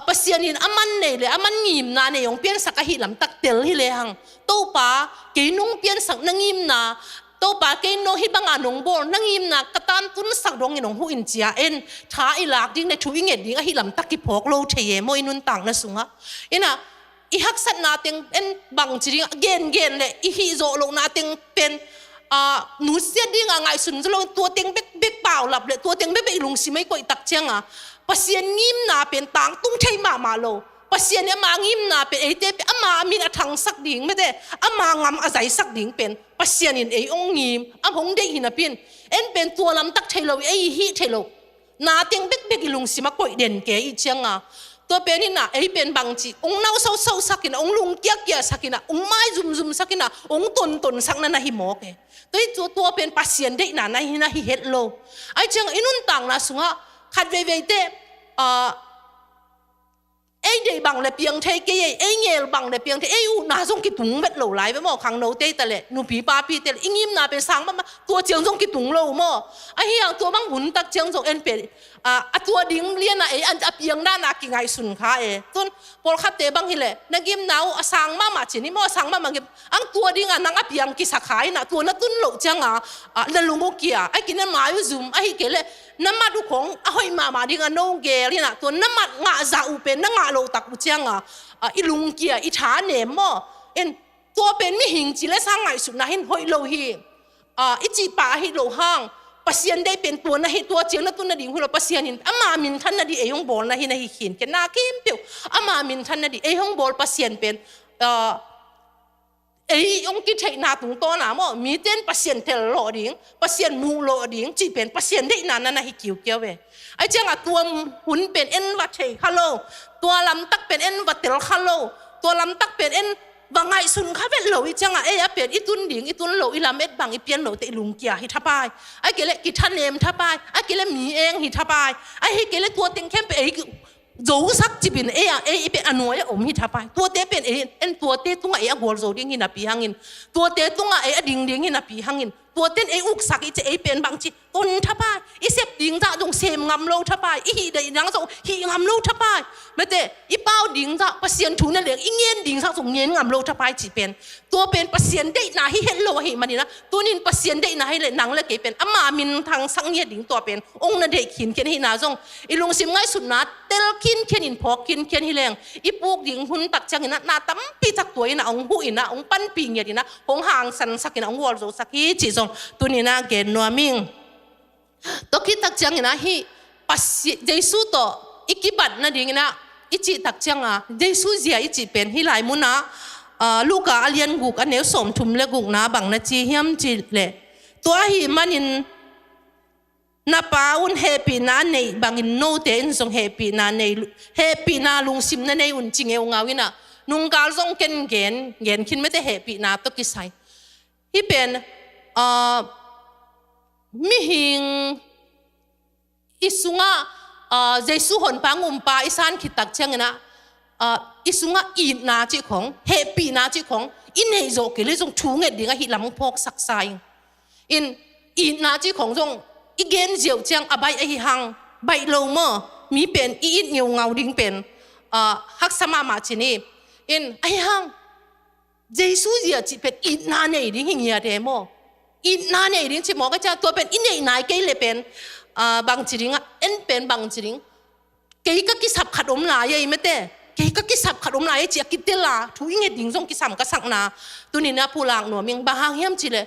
ปัสยานินอามันเนี่ยเลยอามันงิมนาเนี่ยยงเปียนสักหิลำตักเตลที่เลยหังตัวป้าเกยนุ่งเปียนสักนั่งงิมนาตัวป้าเกยนุ่งที่บางนงโบนั่งงิมนากระตันตุนสักดงนงหูอินเจียเอ็นท้าอีหลักดิ่งในถุยเงียดดิ่งหิลำตักกิพกโลเทยมวยนุ่นต่างนะสุงะอินะอีฮักสัตนาเต็งเป็นบางจริงเกนเลยอีฮิโซลงนาเต็งเป็นหนูเสียดิ้งไงสุนทรตัวเต็งเบ็กเปล่าหลับเลยตัวเต็งเบ็กลุงสิไม่ก่อยตักเชียงปัสยานงิมนาเป็นต่างตุ้งใช้มาโลปัสยานเนี่ยมางิมนาเป็นไอเต้เป็นอามามีนทังสักดิ่งไม่ได้อามางามอาศัยสักดิ่งเป็นปัสยานินไอองงิมอาหงเด็กหินเป็นเอ็นเป็นตัวลำตักใช้โลไอฮิใช้โลนาเต็งเบ็กลุงสิมาก่อยเด่นแกอีเชียงตัวเป็นนี่นะไอเป็นบางจีองเน่าเศร้าสักกินะองลุงเกียสักกินะองไม้ซุ่มสักกินะองตนสักนั่นนะฮิโมกตัวเป็นปัสยานเด็กนะฮินะฮิเฮดโลไอเชียงอินุนต่างนะสุงะขัดเวเตไอเด็กบางเลยเพียงเทเกยไอเงี้ยบางเลยเพียงเทไออูน่าส่งกิตุงเบ็ดโลไหลไปหม้อขังโนเตแต่เลยนูผีปาปีแต่เลยอิงิมน่าเป็นสังมาตัวเจียงส่งกิตุงโลหม้อไอเฮียตัวบางหุ่นตักเจียงส่งเอ็นเป็นตัวดิ้งเลี้ยนไออันจะเพียงด้านนักกิไงสุนค้าต้นพอขัดเตบางทีเลยนักกิมนาวสังมาจีนี่หม้อสังมากิมอังตัวดิ้งนังเพียงกิสักขายนะตัวนั้นตุนโลจังนั่นลุงโมกี้ไอกินนั่นมาอยู่ซุ่มไอเกลเลยน้ำมันดูของอ้อยมาดิ้งโนเกลี่นะตัวน้ำมันงาซาอุเป็นน้ำงาโลตักบุจังอีลุงเกียอีฐานเนมอ่ะเอ็นตัวเป็นไม่หิงจีและสร้างไงสุดนะเห็นหอยโลหีอีจีป่าให้โลห้างปัสยันได้เป็นตัวนะให้ตัวเจียงนั่นตัวนั่นดิ่งหัวปัสยันหินอามามินท่านนั่นดิเอฮงบอลนะให้นะให้หินแกน่าเข้มเปียวอามามินท่านนั่นดิเอฮงบอลปัสยันเป็นไอ้องค์กิจให้นาตุงตัวน่ะมั่งมีเต้นปัสยันเทลโลดิ่งปัสยันมูโลดิ่งจีเป็นปัสยันได้นานนั่นให้เกี่ยวเว้ไอ้เจ้าตัวหุ่นเป็นเอ็นวัดเชฮัลโหลตัวลำตักเป็นเอ็นวัดเตลฮัลโหลตัวลำตักเป็นเอ็นบางไงสุนข้าเป็นโหลอีจังไอ้เป็นอีตุนดิ่งอีตุนโหลอีลำเอ็ดบางอีเปียนโหลเตลุงเกียฮิทับไปไอ้เกล็ดกิทันเนมทับไปไอ้เกล็ดมีเองฮิทับไปไอ้เกล็ดตัวเต็งเข้มเป็นไอ้รู้สักจีเป็นไอ้เป็นอนวยอมฮิทับไปตัวเตเป็นเอ็นตัวเตตุ้งไอ้หัวโจดิ่งฮินับปีหังอินตัวเตตุ้งไอ้ดิ่งฮินับปีหังอินตัวเต้นไอ้อุกสักอีจะไอ้เป็นบางจีต้นทับไปอีเสพดิ่งจะตรงเสมงำโลทับไปอีหีได้ยังส่งหีงำโลทับไปไม่แต่อีเป้าดิ่งจะปัสยันทุนนั่นเหลืองอีเงี้ยดิ่งจะส่งเงี้ยงำโลทับไปจีเป็นตัวเป็นปัสยันได้นาให้เห็นโลให้มันนี่นะตัวนี้ปัสยันได้นาให้เลยนังเลยเกเป็นอามามินทางสังเงียดิ่งตัวเป็นองค์นั่นเด็กขินเขียนให้นาส่งอีลุงซิมง่ายสุดนัดเตลขินเขียนอินพอกขินเขียนให้แรงอีปูกดิ่งหุ่นตักจังอินะนาตั้มปีจักตัวอินะองหูอินะองปั้นปีเงียดินะองห่างสันสักอินะองวอลโซสักฮีจีส่งตัวนี้นะเกณฑ์นัวมิงตัวคิดตักจังนะฮีปัสเจสุโตอีกิบัดนะดิ่งนะอีจีตักจังเจสุเจียอีจีเป็นฮีหลายมุนะลูกอาเลียนกุกอันเนวสมทุมเลกุกนะบังนะจีเฮียมจีเลตัวฮีมันอินนาป้าอุนเฮปีนาเนยบางอินโนเตนส่งเฮปีนาเนยเฮปีนาลุงซิมนาเนยอุนจิงเอวงาวินะนุงกาลส่งเกณฑ์คิดไม่ได้เฮปีนาตัวกิไซฮีเป็นมิหิงอิสุงะเจสุหอนปังุมปาอิสานขิตักเชงนะอิสุงะอีนาจิของเฮปีนาจิของอินเฮโจกิเลยจงชูเงดิงะฮิลำพกสักไซอินอีนาจิของจงอีเกนเจียวเจียงอใบไอหังใบโลเมอมีเป็นอีอินเงียวเงาดิ่งเป็นฮักสมามาจินีอินไอหังเจสุเจียจิเป็นอีนาเนดิ่งหิงยาเดโมอินนาเนดิ่งจิหมอก็จะตัวเป็นอินเนนายเกลเลยเป็นบางจริงเอ็นเป็นบางจริง เกยก็กิสับขัดอมลายไม่เต้เกยก็กิสับขัดอมลายเจียกิเตลาทุยเงดิ่งส่งกิสัมก็สักนาตัวนี้นะผู้หลังหนูมีบางเฮียมจิเลย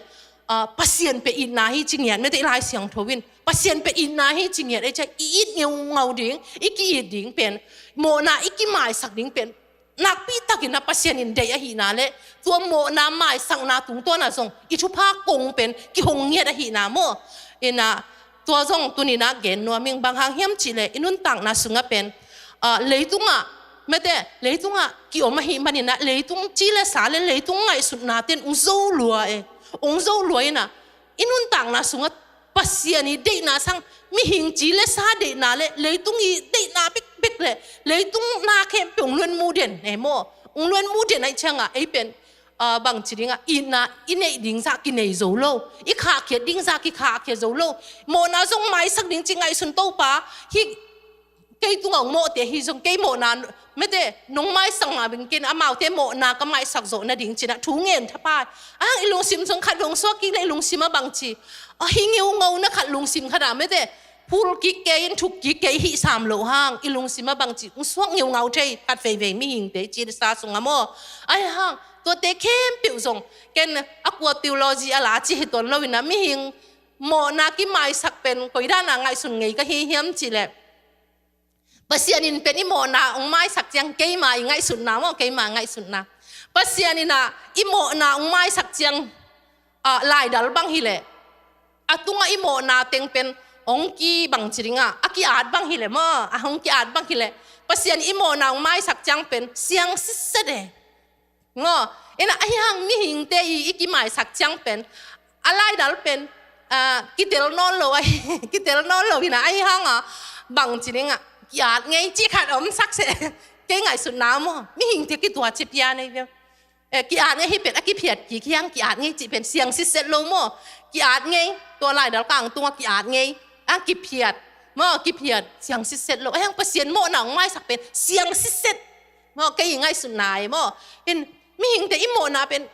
pasien pe in na hi chingyan me te lai siang thowin pasien pe in na hi chingyan ai cha i ngau ding iki ding pen mo na iki mai sak ding pen nak pi takina pasien in dei a hi na le tua mo na mai sak na tung to na song i thu pha kong pen ki hong nge da hi na mo ina tua song tu ni na gen no ming bang hang hiam chi le inun tang na sunga pen leitunga me te leitunga ki o ma hi manina leitung chi le sa le leitung ngai sut na ten ung zo lua e ông dâu lối na inun tang na sunga pasiani de na sang mi hing chi le sa de na le leitung i de na big big le leitung na khem pyong luen mu den ne mo ung luen mu den ai changa ai pen bang chiringa ina inei ding sa ki nei zo lo i kha khe ding sa ki kha khe zo lo mo na song mai sak ding chingai sun to pa hi cây tung ông mộ thì hi dùng cây mộ na mấy thế nông mai sang mà bên kia amau thế mộ na cái mai sắc rộ na đỉnh chỉ na thú nghiền tháp ai ilung sim dùng khát lung suak kia ilung sim mà bằng chỉ hi nghêu ngâu na khát lung sim khát à mấy thế phul kí cây thục kí cây hi sam lộ hang ilung sim mà bằng chỉ suak nghêu ngâu thế khát về về mi hình thế chỉ sa sung à mò ai hangตัวเตะเข้มปิวส่งเกณฑ์อักวัวติวโลจีอะไรจีเหตุนเราวินามิหิงโมนากิไม้สักเป็นกุยด้านนางไงสุนไงก็เฮียมจีแหละpasianin pen imo na ong mai sak chiang ke ma ngai sun na mo ke ma ngai sun na pasianina imo na ong mai sak chiang lai dal bang hi le atunga imo na teng pen ong ki bang chiringa aki at bang hi le mo a hong ki at bang hi le pasian imo na ong mai sak chiang pen siang sisse de ngo ena ayang mi hing te i ki mai sak chiang pen alai dal pen kitel non lo ai kitel non lo hina ayang bang chiringa kiat ngay chỉ khát ấm sắc sẽ cái ngày xuân nào mà mi hình thì cái tua chip ya này vậy kiat ngay hi pet aki phiat ki khiang kiat ngay chỉ pet siang sit set lo mo kiat ngay tua lại đó càng tua kiat ngay ki phiat mo ki phiat siang sit set lo ayang pasien mo nang mai sak pet siang sit set mo cái ngày xuân này mo in mi hình thì imo na pen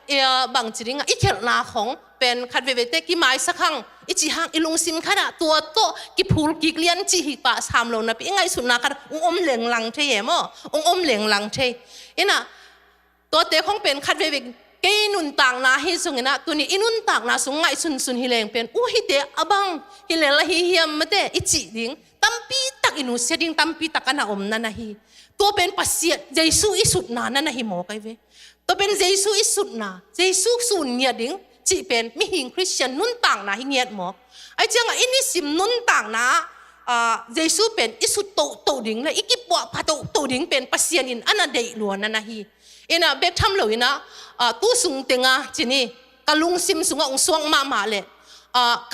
bang chiring a ikhel na khong pen khat ve ve te ki mai sakhang ichi hang ilung sim khana tua to ki phul ki klian chi hi pa sam lo na pi ngai sun na khat om leng lang the ye mo om leng lang the ina to te khong pen khat ve ve ke nun tang na hi sung ina tu ni inun tang na sung ngai sun sun hi leng pen hi te abang hi le la hi hiam ma te ichi ding tampi tak inu setting tampi tak ana om na na hi to pen pasiat jesu isut na na hi mo kai ve to pen jesu isut na jesu sun nya ding chỉเป็นมิหิงคริสเตียนนุ่นต่างนะหิเงียดหมอกไอ้เจ้าอินิสิมนุ่นต่างนะเยซูเป็นอิสุโตดิ่งเลยอีกิบวะพาโตดิ่งเป็นปัสเซียนินอันนั้นเดือดล้วนนั่นนะฮีอินะเบคทำเลยนะตู้สุงเต็งอ่ะจีนี่กะลุงซิมสุงองสวงมาเลย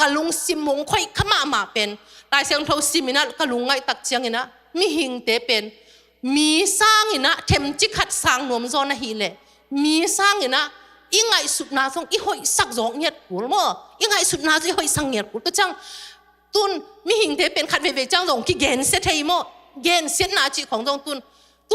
กะลุงซิมมงค่อยขมาเป็นแต่เสียงเท่าซิมินะกะลุงไงตักเชียงอินะมิหิงเตเป็นมีสร้างอินะเทมจิขัดสร้างนวมโซนฮีเลยมีสร้างอินะอีไงสุดนาทรงอีหอยสักจงเงียดกูมั้งอีไงสุดนาจะหอยสังเงียดกูก็จังตุนมีหิงเทเป็นขัดเวจังจงที่เกณฑ์เสียทีมั้งเกณฑ์เสียนาจีของจงตุ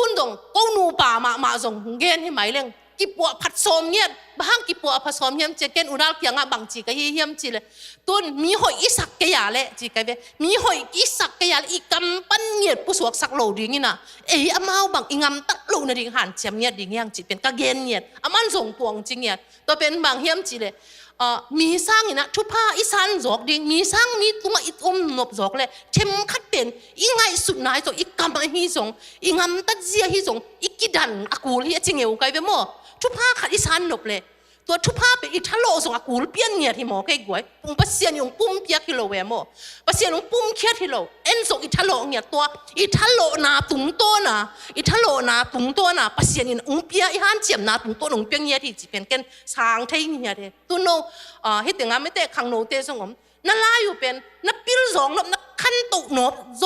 นจงก้าวนูป่ามาจงเกณฑ์ให้หมายเรื่องกิปัวผัดสมเงียดบางกิปัวผัดสมเงียดจะเกณฑ์อุณาเกียงอ่ะบางจีก็เยี่ยมจีเลยตุนมีหอยอีสักกะยาเลยจีกันเวมีหอยอีสักกะยาอีกำปั้นเงียดผู้สวกสักโหลดิ่งนี่นะอามาบางอีงำตัดโหลในดิ่งหันเจียมเงียดดิ่งยังจีเป็นกะเกณฑ์เงียดอามันส่งพวงจริงเงียดตัวเป็นบางเยี่ยมจีเลยมีสร้างนี่นะทุพผ้าอีสานจอกดิ่งมีสร้างมีตัวอีอมหนบจอกเลยเข็มขัดเป็นอีไงสุดนายจอกอีกำปั้นฮีส่งอีงำตัดเจียฮีส่งอีกิดันอากูเฮียจริงเอวไกลไปมั้งทุพผ้าขัดอีสานหนบเลยตัวทุพผ้าเป็นอิทะโลส่งอากูเปียนเงียที่หมอแค่กวยปุ่มปัสเซียนยงปุ่มเปียกิโลเวมปัสเซียนยงปุ่มเคียที่โลเอ็นส่งอิทะโลเงียตัวอิทะโลนาตุงตัวนะอิทะโลนาตุงตัวนะปัสเซียนยงเปียอีหันเจียมนาตุงตัวหนุ่มเปียเงียที่จีเป็นกันสางเทียเงียเดตัวโนเฮ็ดแต่งานไม่แต่ขังโนเตส่งผมนั่นลายอยู่เป็นนับปิลสองนับขั้นตุนบโจ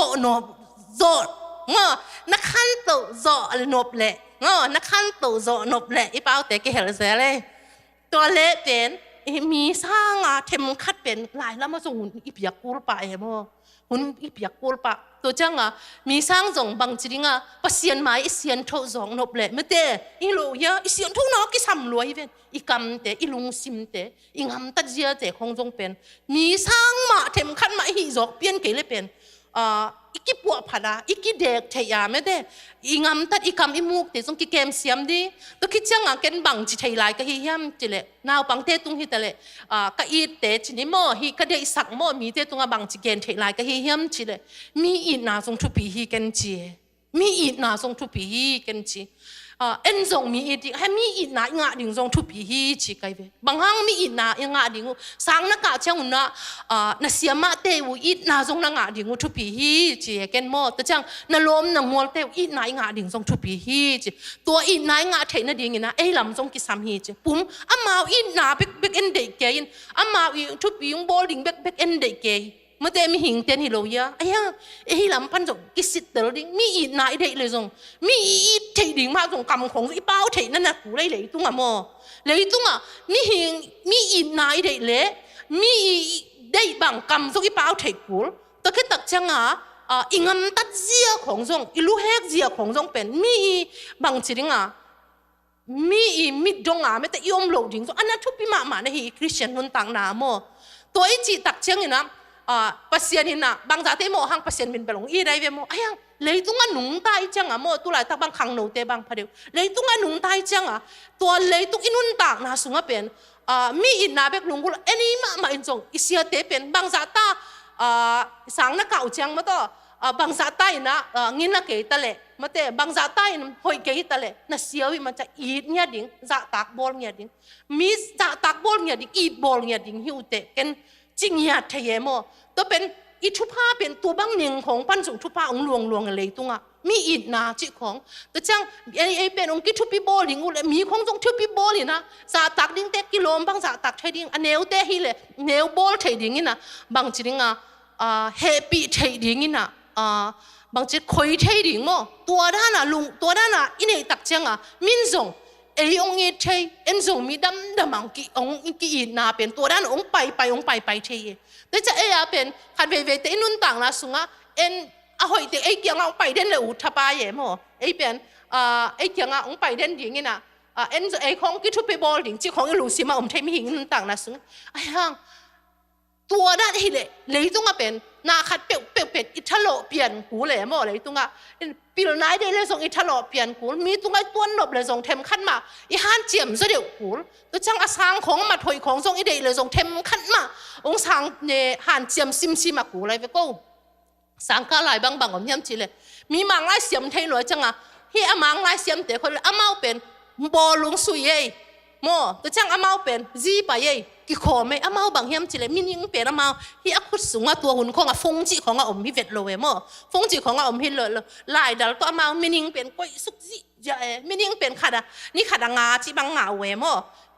นักขั้นตุโจนบแหละนักขั้นตุโจนบแหละอีเป้าแต่เกเหรเสียเลยตัวเล็กเป็นมีสร้างเทมคัดเป็นหลายแล้วมาส่งหุ่นอีเปียกกูลปะมั้งหุ่นอีเปียกกูลปะตัวจังมีสร้างส่งบางจริงปัสเซียนไม้อีเซียนทุ่งสองนบเลยไม่เตะอีโลยอีเซียนทุ่งนอกอีซ้ำรวยเป็นอีกำเตะอีลุงซิมเตะอีงำตัดเจียเตะคงจงเป็นมีสร้างมาเทมคัดมาหีจอกเปลี่ยนเกลเลยเป็น อีกปัวผดาอีกเด็กเทียไม่ได้อีงามตัดอีกำอีมุกแต่ส่งกิเกมเสียมดีตัวคิดจังเกันบังจิตไทยลายก็เฮียมจิเลยนาวบังเตตุงฮิตเลยก็อีเตจินิโมฮิก็ได้สักโมมีเตตุงบังจิเกนไทยลายก็เฮียมจิเลยมีอีนาส่งทุปีฮิกันจีมีอีนาส่งทุปีฮิกันจีเอ็นส่งมีอีดิให้มีอีนางาดิ่งส่งทุปีฮีจีกันไปบางครั้งมีอีนางาดิ่งสังนักการเช่างน่ะน่ะเสียมาเตวอีนาส่งนางาดิ่งทุปีฮีจีกันหมดแต่จังน่ะลมน่ะมัวเตวอีนางาดิ่งส่งทุปีฮีจีตัวอีนางาเทน่ะดิ่งนะลำส่งกิสามฮีจีปุ่มมาอีนาเบกเอ็นเด็กเกย์มาอีทุปียงบอลดิ่งเบกเอ็นเด็กเกย์เมื่อเดมีหิงเตียนฮิโลยาลำพันจงกิสิตเตอร์ดิ่งมีอีนายเด็กเลยจงมีอีเทดิ่งมาจงกำของอีเป้าเทนั่นน่ะกูเลยเลยตุ้งอ่ะโมเลยตุ้งอ่ะมีหิงมีอีนายเด็กเลยมีได้บังกำจงอีเป้าเทกูตัวแค่ตักจังอ่ะอีงำตัดเจียของจงอีลูกเฮกเจียของจงเป็นมีบังจริงอ่ะมีมิดจงอ่ะไม่แต่ยอมโหลดิ่งจงอันนั้นทุกปีมาในฮีคริสเตียนนุ่นต่างหน้าโมตัวไอจีตักจังนี่นะปัสยานินะบางจากที่โมหังปัสยานมินไปลงอีไรเวโมยังเลยตุ้งหนุ่งตายจังอ่ะโมตัวไหลทักบางขังโนเตบางพเดียวเลยตุ้งหนุ่งตายจังอ่ะตัวเลยตุ้งอินุนตากนะสุงเป็นมีอินนาเบกลุงกุลอันนี้มาอินจงอิเสียเตเป็นบางจากตาสังนักเก่าจังมาต่อบางจากตาอินะงินนักเกยตะเละมาแต่บางจากตาอินหอยเกยตะเละน่ะเสียวิมันจะอีดเนี่ยดิ่งจากตักบอลเนี่ยดิ่งมีจากตักบอลเนี่ยดิ่งอีดบอลเนี่ยดิ่งหิวเตกันจริงเหตุเยโมตัวเป็นอิทุพาเป็นตัวบางหนึ่งของปัญจุทุพาองลวงอะไรตรงอ่ะมีอิดนาจิของแต่จังเป็นองค์กิทุปิโบลิงอุเลยมีของจงทุปิโบลินะสาตักดิ้งเตกิโลมบางสาตักใช้ดิ้งอันเนวเตฮิเลยเนวบอลใช้ดิ้งนี่นะบางจริงอ่ะเฮปีใช้ดิ้งนี่นะบางจิตคอยใช้ดิ้งโมตัวด้านน่ะลุงตัวด้านน่ะอินเอตักจังอ่ะมินจงองค์ใช้เอ็นจงมีดำมังกิองกิอิดนาเป็นตัวด้านองค์ไปองค์ไปใช่แต่จะเป็นขันเวแต่นุ่นต่างนะสุงะหอยแต่เกี่ยงเอาไปเด่นเลยอุทปายโมเป็นเกี่ยงเอาไปเด่นอย่างนี้นะของกิทุไปบอลดิ่งจีของลูซิมาใช้ไม่หิงนุ่นต่างนะสุงะตัวด้านที่เลยตุ้งเป็นนาขัดเปียอิทาโลเปลี่ยนกูเลยโมเลยตุ้งปีละนายได้เลยส่งอิทาโลเปลี่ยนกูมีตุ้งตัวหนบเลยส่งเทมขันมาฮันเจียมซะเดี๋ยวกูตัวจังอาสางของมาถอยของส่งอีเดเลยส่งเทมขันมาองสางเนี่ยฮันเจียมซิมมากูเลยไปกูสางก็หลายบางผมย้ำจีเลยมีมังไล่เสียมเทหน่วยจังที่อามังไล่เสียมเตะคนอาเมาเป็นบอลุงสุยโมตัวจังอาเมาเป็นจีไปกิโคไม่อาเมาบางย้ำจีเลยมินิงเป็นอาเมาที่อาคุดสูงตัวหุ่นของฟงจีของอมพิเวทโลเวโมฟงจีของอมพิเลหลายดาลตัวอาเมามินิงเป็นก้อยสุกจีจะมินิงเป็นขัดนี่ขัดงาจีบางงาเวโม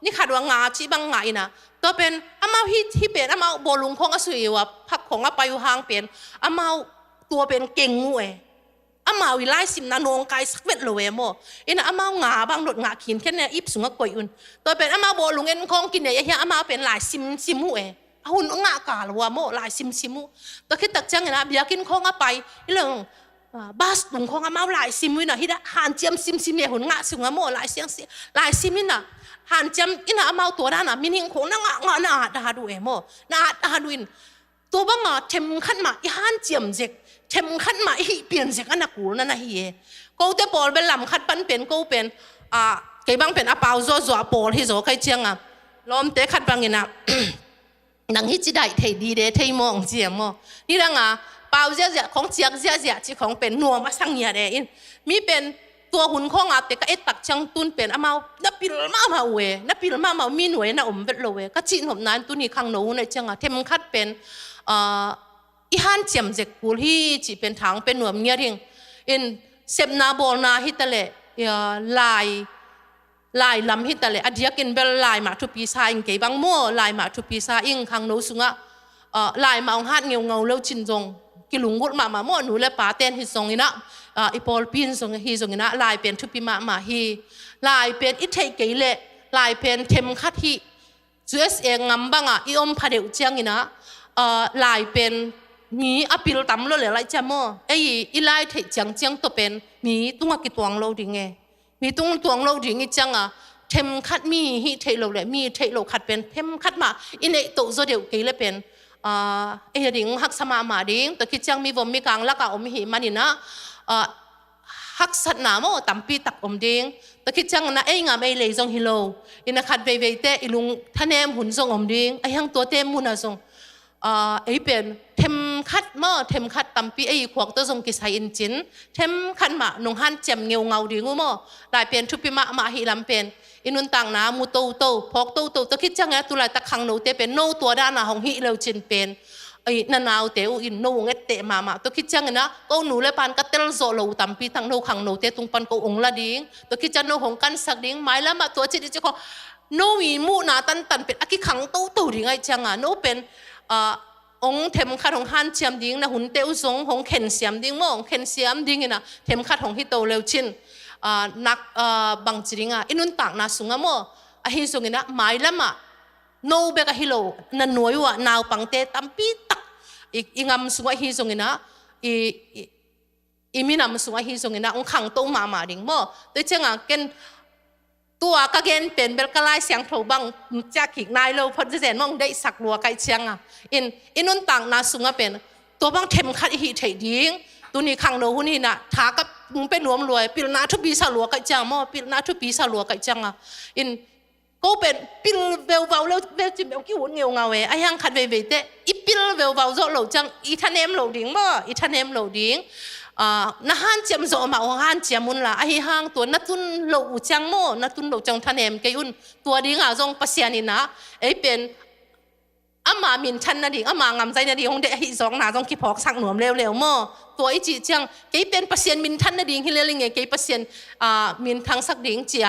นี่ขัดว่างาจีบางงานะตัวเป็นอาเมาที่เป็นอาเมาบอลุงของอสุยวะพักของอาไปอยู่ห่างเป็นอาเมาตัวเป็นเก่งงวยอามาวิไลสิมนานงกายสักเวทโลเวโมนะอามาหงาบางหลดหงาขินแค่เนี่ยอิบสูงก็กวยอุ่นตัวเป็นอามาโบลุงเอ็นคองกินเนี่ยอามาเป็นหลายซิมหูหุ่นหงากาลวะโมหลายซิมหูตัวคิดตักจังนะเบียกินคองอาไปเรื่องบาสตุงคองอามาหลายซิมวินะฮิดะหันเจียมซิมเนี่ยหุ่นหงาสูงโมหลายเสียงหลายซิมินะหันเจียมนะอามาตัวนั้นนะมินิงคงน่างาดาดูโมน่าดาดูอินตัวบ้างเทมขันมาหันเจียมเจกเทมขัดมาอีเปลี่ยนเสียงนักกูนั่นนะเฮียกูเตปอลเป็นลำขัดปันเป็นกูเป็นเกี่ยบังเป็นอาเปาจัวปอลที่โจใครเชียงล้อมเตะขัดบังเงินนังฮิจิได้เทดีเดเทมองเจียมนี่ดังเปาเจียของเจียที่ของเป็นนัวมาสังเงียเดอินมีเป็นตัวหุ่นของเตะก็ตักจังตุนเป็นอามานับปีละมาเวนับปีละมามีหน่วยนะเวทโลเวก็จีนผมนั้นตุนี่ขังโน้ในจังเทมขัดเป็นอีฮันเจียมเจกูที่จีเป็นทางเป็นหน่วยเงี้ยทิ้งอินเซมนาโบนาฮิตะเลลายลำฮิตะเลอดียกินเบลลายมาทุปีซาอิงเกบังโม่ลายมาทุปีซาอิงขังโนสุงะลายมาองหัดเงาเลี้ยวจินจงกิลุงกุดมาโม่หนูและป้าเต้นฮิซงอินะอีปอลปินซงฮิซงอินะลายเป็นทุปีมาฮีลายเป็นอิเทเกเลลายเป็นเทมคัดฮีจูเอสเองงำบังอีอมพาเดวเจียงอินะลายเป็นมีอภิลตำเลยอะไรจะมั่วอีไลท์จังตัวเป็นมีตัวกี่ตัวงโลดิ่งไงมีตัวงโลดิ่งอีจังเทมคัดมีฮิเทโลเลยมีเทโลคัดเป็นเทมคัดมาอินเอโตโซเดียวกี่เลยเป็น ดิ่งหักสมามาดิ่งตัวคิดจังมีวมมีกลางละกะอมหิมันนี่นะหักสัตนาโมตัมปีตักอมดิ่งตัวคิดจังนะงามเลยจงฮิโลอินักขัดเวเตอิลุงท่านเอ็มหุ่นจงอมดิ่งยังตัวเต็มมุนะจงเป็นเทมคัดเมื่อเทมคัดตัมปีขวกตัวทรงกิสัยอินจินเทมคัดมานงฮันเจมเงาเงาดีงูมั่วได้เป็นทุพิมาหิลำเป็นอินุนต่างน้ำมูโตพอกโตตัวคิดจังไงตัวไรตะขังโนเตเป็นโนตัวด้านหองหิเลวจินเป็นนานาเตออินโนเงเตมาตัวคิดจังนะก็หนูเลยปานกัตเตลโซโลตัมปีทั้งโนขังโนเตตุงปันก็องละดิ้งตัวคิดจังโนหงกันสักดิ้งไม้แล้วมาตัวจิตจะขอโนมีมูนาตันเป็นอากิขังโตดิ้งไอจังโนเป็นองเทมขัดของฮันเชียมดิ้งนะหุ่นเตอุสงของเข็นเสียมดิ้งมองเข็นเสียมดิ้งนะเทมขัดของฮิโตเลวชินนักบังจริงอินุนต่างนาสุงโมฮิสุงนะหมายละมาโนเบกฮิโลนันนวยวะนาวปังเตตัมปีตักอีงามสุงฮิสุงนะอีมินามสุงฮิสุงนะองขังโตมาดิ้งโมโดยเฉพาะกันตัวก็เกณฑ์เป็นเบลกลายเสียงโผล่บังจากขีกนายเราพอจะเห็นมองได้สักลัวไกลเชียงอินุนต่างนาสุงเป็นตัวบังเทมขัดฮิเทดิ้งตัวนี้ขังโนหุ่นนี่นะท้ากับมึงเป็นหลวมรวยปิลนาทุบีสลัวไกจังมั่วปิลนาทุบีสลัวไกจังก็เป็นปิลเวลเวลแล้วเวลจิมเวลกี่หุ่นเงาเงายังขัดเวเตอีปิลเวลเวลโจโหลจังอีทันเอ็มโหลดิ้งมั่วอีทันเอ็มโหลดิ้งน่าฮันเจียมโจมาฮันเจียมุนละห้างตัวนัดตุนโหลจังมั่วนัดตุนโหลจังทันเอ็มแกยุ่นตัวดิ้งจงปัสยานินะเป็นอามามินชันนาดิ้งอามางามใจนาดิ้งของเด็กฮิสองนาจงคิดพอกสั่งหนวมเร็วมั่วตัวอีจีจังเกี่ยเป็นเปอร์เซ็นต์มินทันนาดิ้งฮิเลลิงเกี่ยเปอร์เซ็นต์มินทั้งสักดิ้งเจีย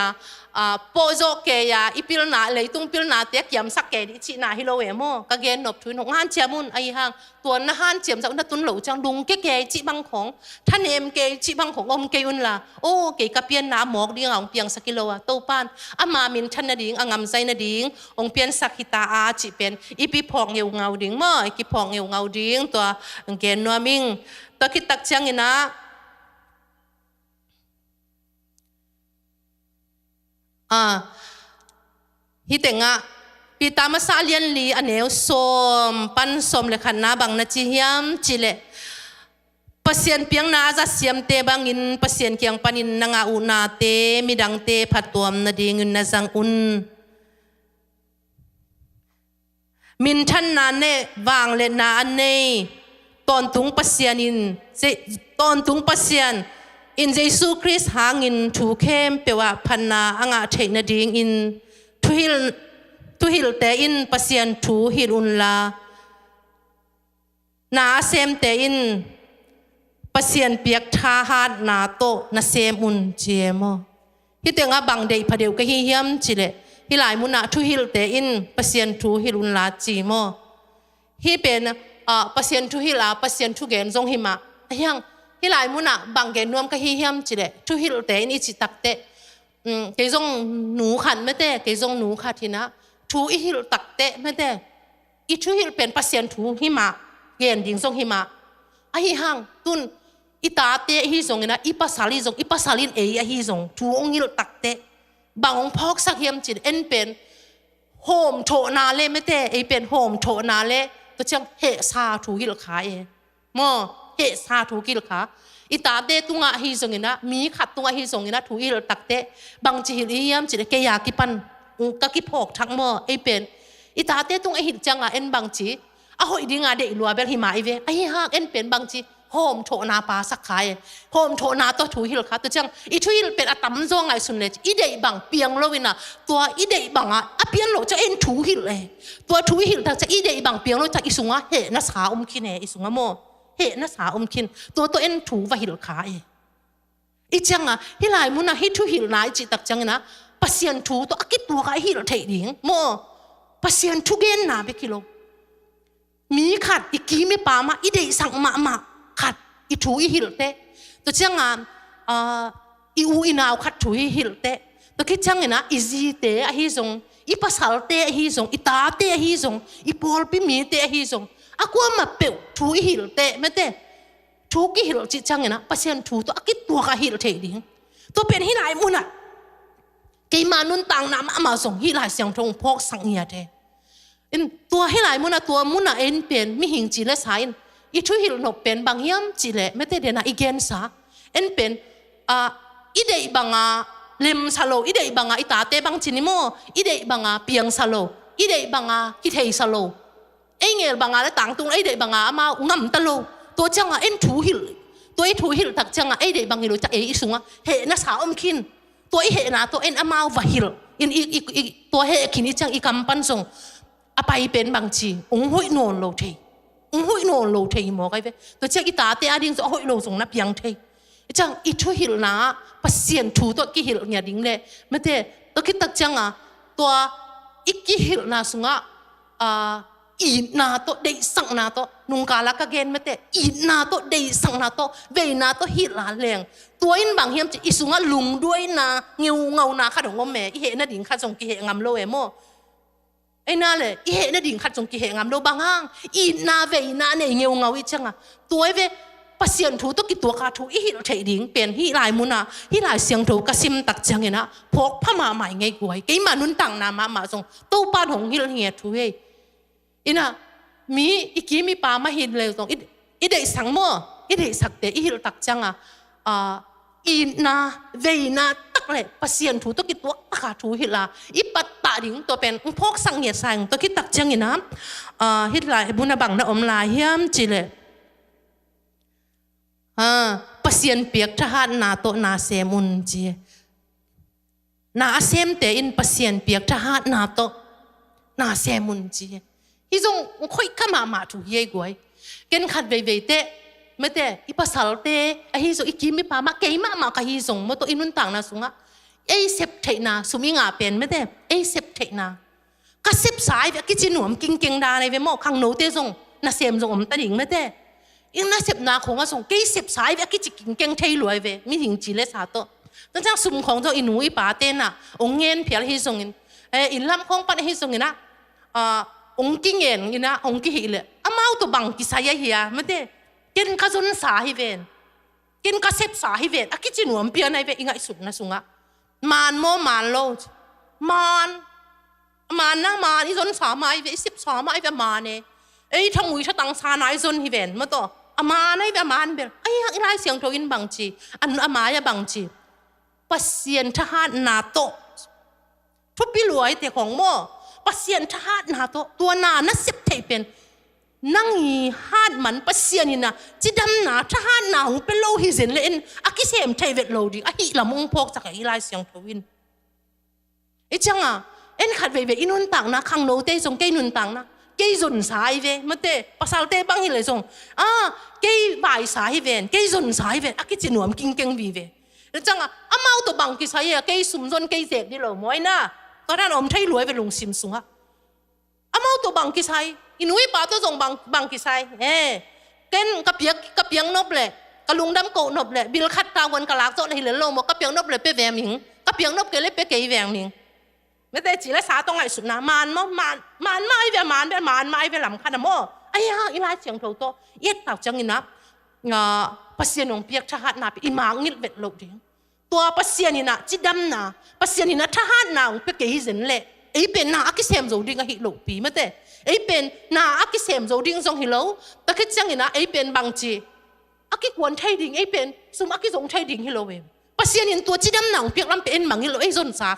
โปโจเกียอีพิลนาเลยตุ้งพิลนาเตียกยำสักเกดิจีนาฮิโลเอโมก็เกนนบทุนของฮันเจียมุนห้างตัวน่าฮันเจียมจากนัดตุนโหลจังลุงเกจีบังของท่านเอ็มเกจีบังของอมเกยุนละโอ้เกกับเปียนน้ำหมอกดิ้งของเปียงสักกิโลโตปานอามามินทันนาดิ้งงามใจนาดิ้งองเปียนสักฮิตาจีเป็นอีปีพองเงาเงาดิ้งมั่วอีปีพองเงาเงาดิ้งตัวเกนนัวมิงตัวคิดตักเชียงนะฮิตงะปีตามาซาเลียนลีอันเนวสมปันสมเลขันนาบังนาจิฮิมจิเลปัสยันเปียงนาจะเสียมเตบังอินปัสยันเกียงปันินนางอุนาเตมิดังเตพัดตัวมนาดีเงินนาจังอุนมินทันนาเนวางเลนาอันเนตอนตุงปัสยันอินตอนตุงปัสยันอินเยซูคริสต์หางินถูเข้มเปว่าพันนาอ่างเทนดิ่งอินทุฮิลเตอินปัสยันถูฮิลุนลานาเซมเตอินปัสยันเปียกทาหาดนาโตนาเซมอุนเจมอฮิเตงะบังเดยพเดียวก็ฮิยมจิเลฮิหลายมุนาทุฮิลเตอินปัสยันถูฮิลุนลาจีมอฮิเป็นปัสยันทุฮิลาปัสยันทุเกนจงหิมะยังฮิหลายมุนะบางเกนนวมก็ฮิยมจิเลทุฮิลเตอินอิจิตักเตเกจงหนูขันไม่เตเกจงหนูขัดทีนะทูอิฮิลตักเตไม่เตอิทุฮิลเป็นปัสยันทูหิมะเกนดิ่งจงหิมะห้างตุนอิตาเตฮิจงนะอิปัสสาลิจงอิปัสสาลินฮิจงทูองฮิลตักเตบางองพอกสักเฮียมจิเลเป็นโฮมโถนาเลไม่เตเป็นโฮมโถนาเลตัวเชียงเฮซาทูฮิลขายมอเฮซาทูฮิลขาอิตาเตตุงะฮิจงนะมีขัดตุงะฮิจงนะทูฮิลตักเตบางจิฮิลยามจิเลเกียกิปันก็กิพอกทั้งมอเป็นอิตาเตตุงะฮิจังบางจีหอยดิ้งเดลัวเบลหิมาฮากเป็นบางจีโฮมโถนาปาสักขายโฮมโถนาตัวทูฮิลค่ะตัวจังอีทูฮิลเป็นตั้มจงไงสุนเลอีเดย์บังเปียงโลวินะตัวอีเดย์บังเปียงโลจะทูฮิลเลยตัวทูฮิลถ้าจะอีเดย์บังเปียงโลจะอีสุงเฮนัสหาคินอีสุงโมเฮนัสหาคินตัวทูวะฮิลขายอีจังฮิลายมุนะฮิทูฮิลนายจิตักจังนะปัสยันทูตัวกิตัวกับฮิลเทดิ่งโมปัสยันทูเกนนาเบกิโลมีขัดอีกีไม่ปามาอีเดย์สั่งมาขัดอีถูอีหิลเตตัวเจ้างอีอูอีนาวขัดถูอีหิลเตตัวคิดจังนะอีจีเตอฮิจงอีภาษาเตอฮิจงอีตาเตอฮิจงอีปอลปิมีเตอฮิจงอากูมาเปิวถูอีหิลเตไม่เตถูกี่หิลจิจังนะปัสยันถูตัวกิตัวกับหิลเทดิ่งตัวเป็นฮิลายมุนะเกมานุนต่างน้ำมาส่งฮิลายเสียงทงพอกสังเงียเต อินตัวให้หลายมุนะตัวมุนะเอ็นเป็นมีหิงจีและสายอีทุหิลนกเป็นบางยามจีและไม่ได้เดนะอีเกนสาเอ็นเป็นอีเดบังเลมซาโลอีเดบังอีตาเตบังจินิโมอีเดบังเปียงซาโลอีเดบังกิเทซาโลเอ็งเงลบังและต่างตุงอีเดบังมางำตะโลตัวจังเอ็นทุหิลตัวอีทุหิลตักจังอีเดบังฮิโลจะเออีสุงเฮนะสาวอมคินตัวอีเฮนะตัวเอ็นมาวะหิลอินอีตัวเฮคินอีจังอีกำปั้นส่งไปเป็นบางทีหุ่ยนอนโลเทหุ่ยนอนโลเทหมอไงเว้ตัวเจ้าอีตาเตะดิ้งจะหุ่ยโลส่งนับยังเทจังอีทุหิลนะปัสเซียนถูตัวกิหิลเนี่ยดิ้งเลยไม่เตะตัวคิดตักจังตัวอีกิหิลนะสุงอีนาตัวเดสังนาตัวนุงกาลักเกนไม่เตะอีนาตัวเดสังนาตัวเวนาตัวหิลาแรงตัวอินบางเฮียมจะอีสุงลุงด้วยนาเงาเงานาข้าดงงแม่อีเหน่ะดิ้งข้าส่งกิเหงามโลเอโมไอ้น่าเลยอีเหน่ะดิ่งขัดจงกิเหงามโลบางห้างอีน่าเวน่าเนี่ยเงี้ยวเงาอีจังตัวเวปัสเซียนถูตัวกิตัวขาถูอีหิลเฉยดิ่งเป็นฮีลายมุนะฮีลายเสียงถูกระซิมตักจังเงนะพกผ้ามาใหม่ไงกวยกี่มานุนตังนามาส่งตู้ป้านของฮิลเฮียถูเวอีน่ะมีอีกี้มีปามาหินเลยส่งอีเด็กสังโมอีเด็กสักเตอีหิลตักจังอีนาเวนาตักเลยปัสเซียนถูตัวกิตัวขาถูหิลาอีปัตตาดิ่งตัวเป็นพกสังเงียสังตัวคิดตักจังเงนะฮิลายบุญบังนะอมลายเฮียมจิเลปัสเซียนเปียกทหารนาโตนาเซมุนจีนาเซมเตอินปัสเซียนเปียกทหารนาโตนาเซมุนจีฮิจงค่อยข้ามาถูเย่กวยเกณฑ์ขัดเวเตไม่แต่อีภาษาเตไอฮิจงอีกิมิปามาเกยมากับฮิจงมาตัวอินุนต่างนะสุงะไอเซปเทนาสุมิงาเป็นไม่แต่ไอเซปเทนาก็เซปสายกิจิหนวมกิงเกงดาในเวโมขังโนเตจงนาเซมจงอมตันหิงไม่แต่อิงน่าเสพนาของส่งกี่เสพสายเวกิจิกิงเก่งเทยรวยเวมีหิงจีเลสาโตตั้งแต่สุ่มของเจ้าอินุยป่าเต้นน่ะองเงินเพียรฮิส่งอินลำของปันฮิส่งนะองกิเงินนะองกิหิเลอามาตัวบังกิสายเฮียไม่ได้กินข้าจนสาฮิเวนกินข้าเสพสาฮิเวนกิจิหนวมเปียในเวอิงไอสุดนะสุงะมานโมมานโลมานนะมานอีจนสามาเวเสพสามาเวมานเนไอ้ทั้งมุยทั้งตังสานายจนฮิเวนมาต่ออามาในแบบมานเบลไอ้ยังไรเสียงโทอินบังจีอันอามาอย่าบังจีปัสเซียนทหารนาโตทุบปีรวยแต่ของโมปัสเซียนทหารนาโตตัวนานะเสพเทเป็นนั่งฮีฮาดมันปัสเซียนินะจีดำนาทหารนาของเป็นโลหิเซนเลนอากิเซมเทเวตโลดิอาฮิละมงพกจากไอ้ไรเสียงโทอินไอ้จังเอ็นขัดเวอินุนต่างนะขังโนเตจงเกนุนต่างนะกี่จนสายเวมันเตะภาษาเตะบางทีเลยส่งกี่ใบสายเวนกี่จนสายเวนอากิจิหนวมกิงเก่งวีเวแล้วจังอามาตัวบางกี่สายกี่สุ่มจนกี่เจ็บดิโลมวยนะตอนนั้นอมไทยรวยไปลงซิมสุงอามาตัวบางกี่สายอินุยป่าตัวส่งบางกี่สายเต้นกับเปียงนบเลยกะลุงดำโกนบเลยบิลคัดตาวันกะลากโซในเหลือโลมกับเปียงนบเลยเปแหวมิงกับเปียงนบเกเลยเปเกยแหวมิงไม่ได้จีและสาตรงไหนสุดนะมันไม่เวมันไม่เวลำคันนะโมไอ้ฮะอีไลเสียงโตโตเย็ดตักจังอินะปัสเซียนองเปียกทหารนาไปอีมางงิดเวทโลดิงตัวปัสเซียนินะจิดำนาปัสเซียนินะทหารนาองเปียกเกยสินเละไอ้เป็นนาอักิเซมโจดิงอะฮิโลปีไม่ได้ไอ้เป็นนาอักิเซมโจดิงทรงฮิโลแต่คิดจังอินะไอ้เป็นบางจีอักิกวนไทยดิงไอ้เป็นสมอักิสงไทยดิงฮิโลเวปัสเซียนินตัวจีดำหนังเปียกลำเป็นมังฮิโลไอ้จนสา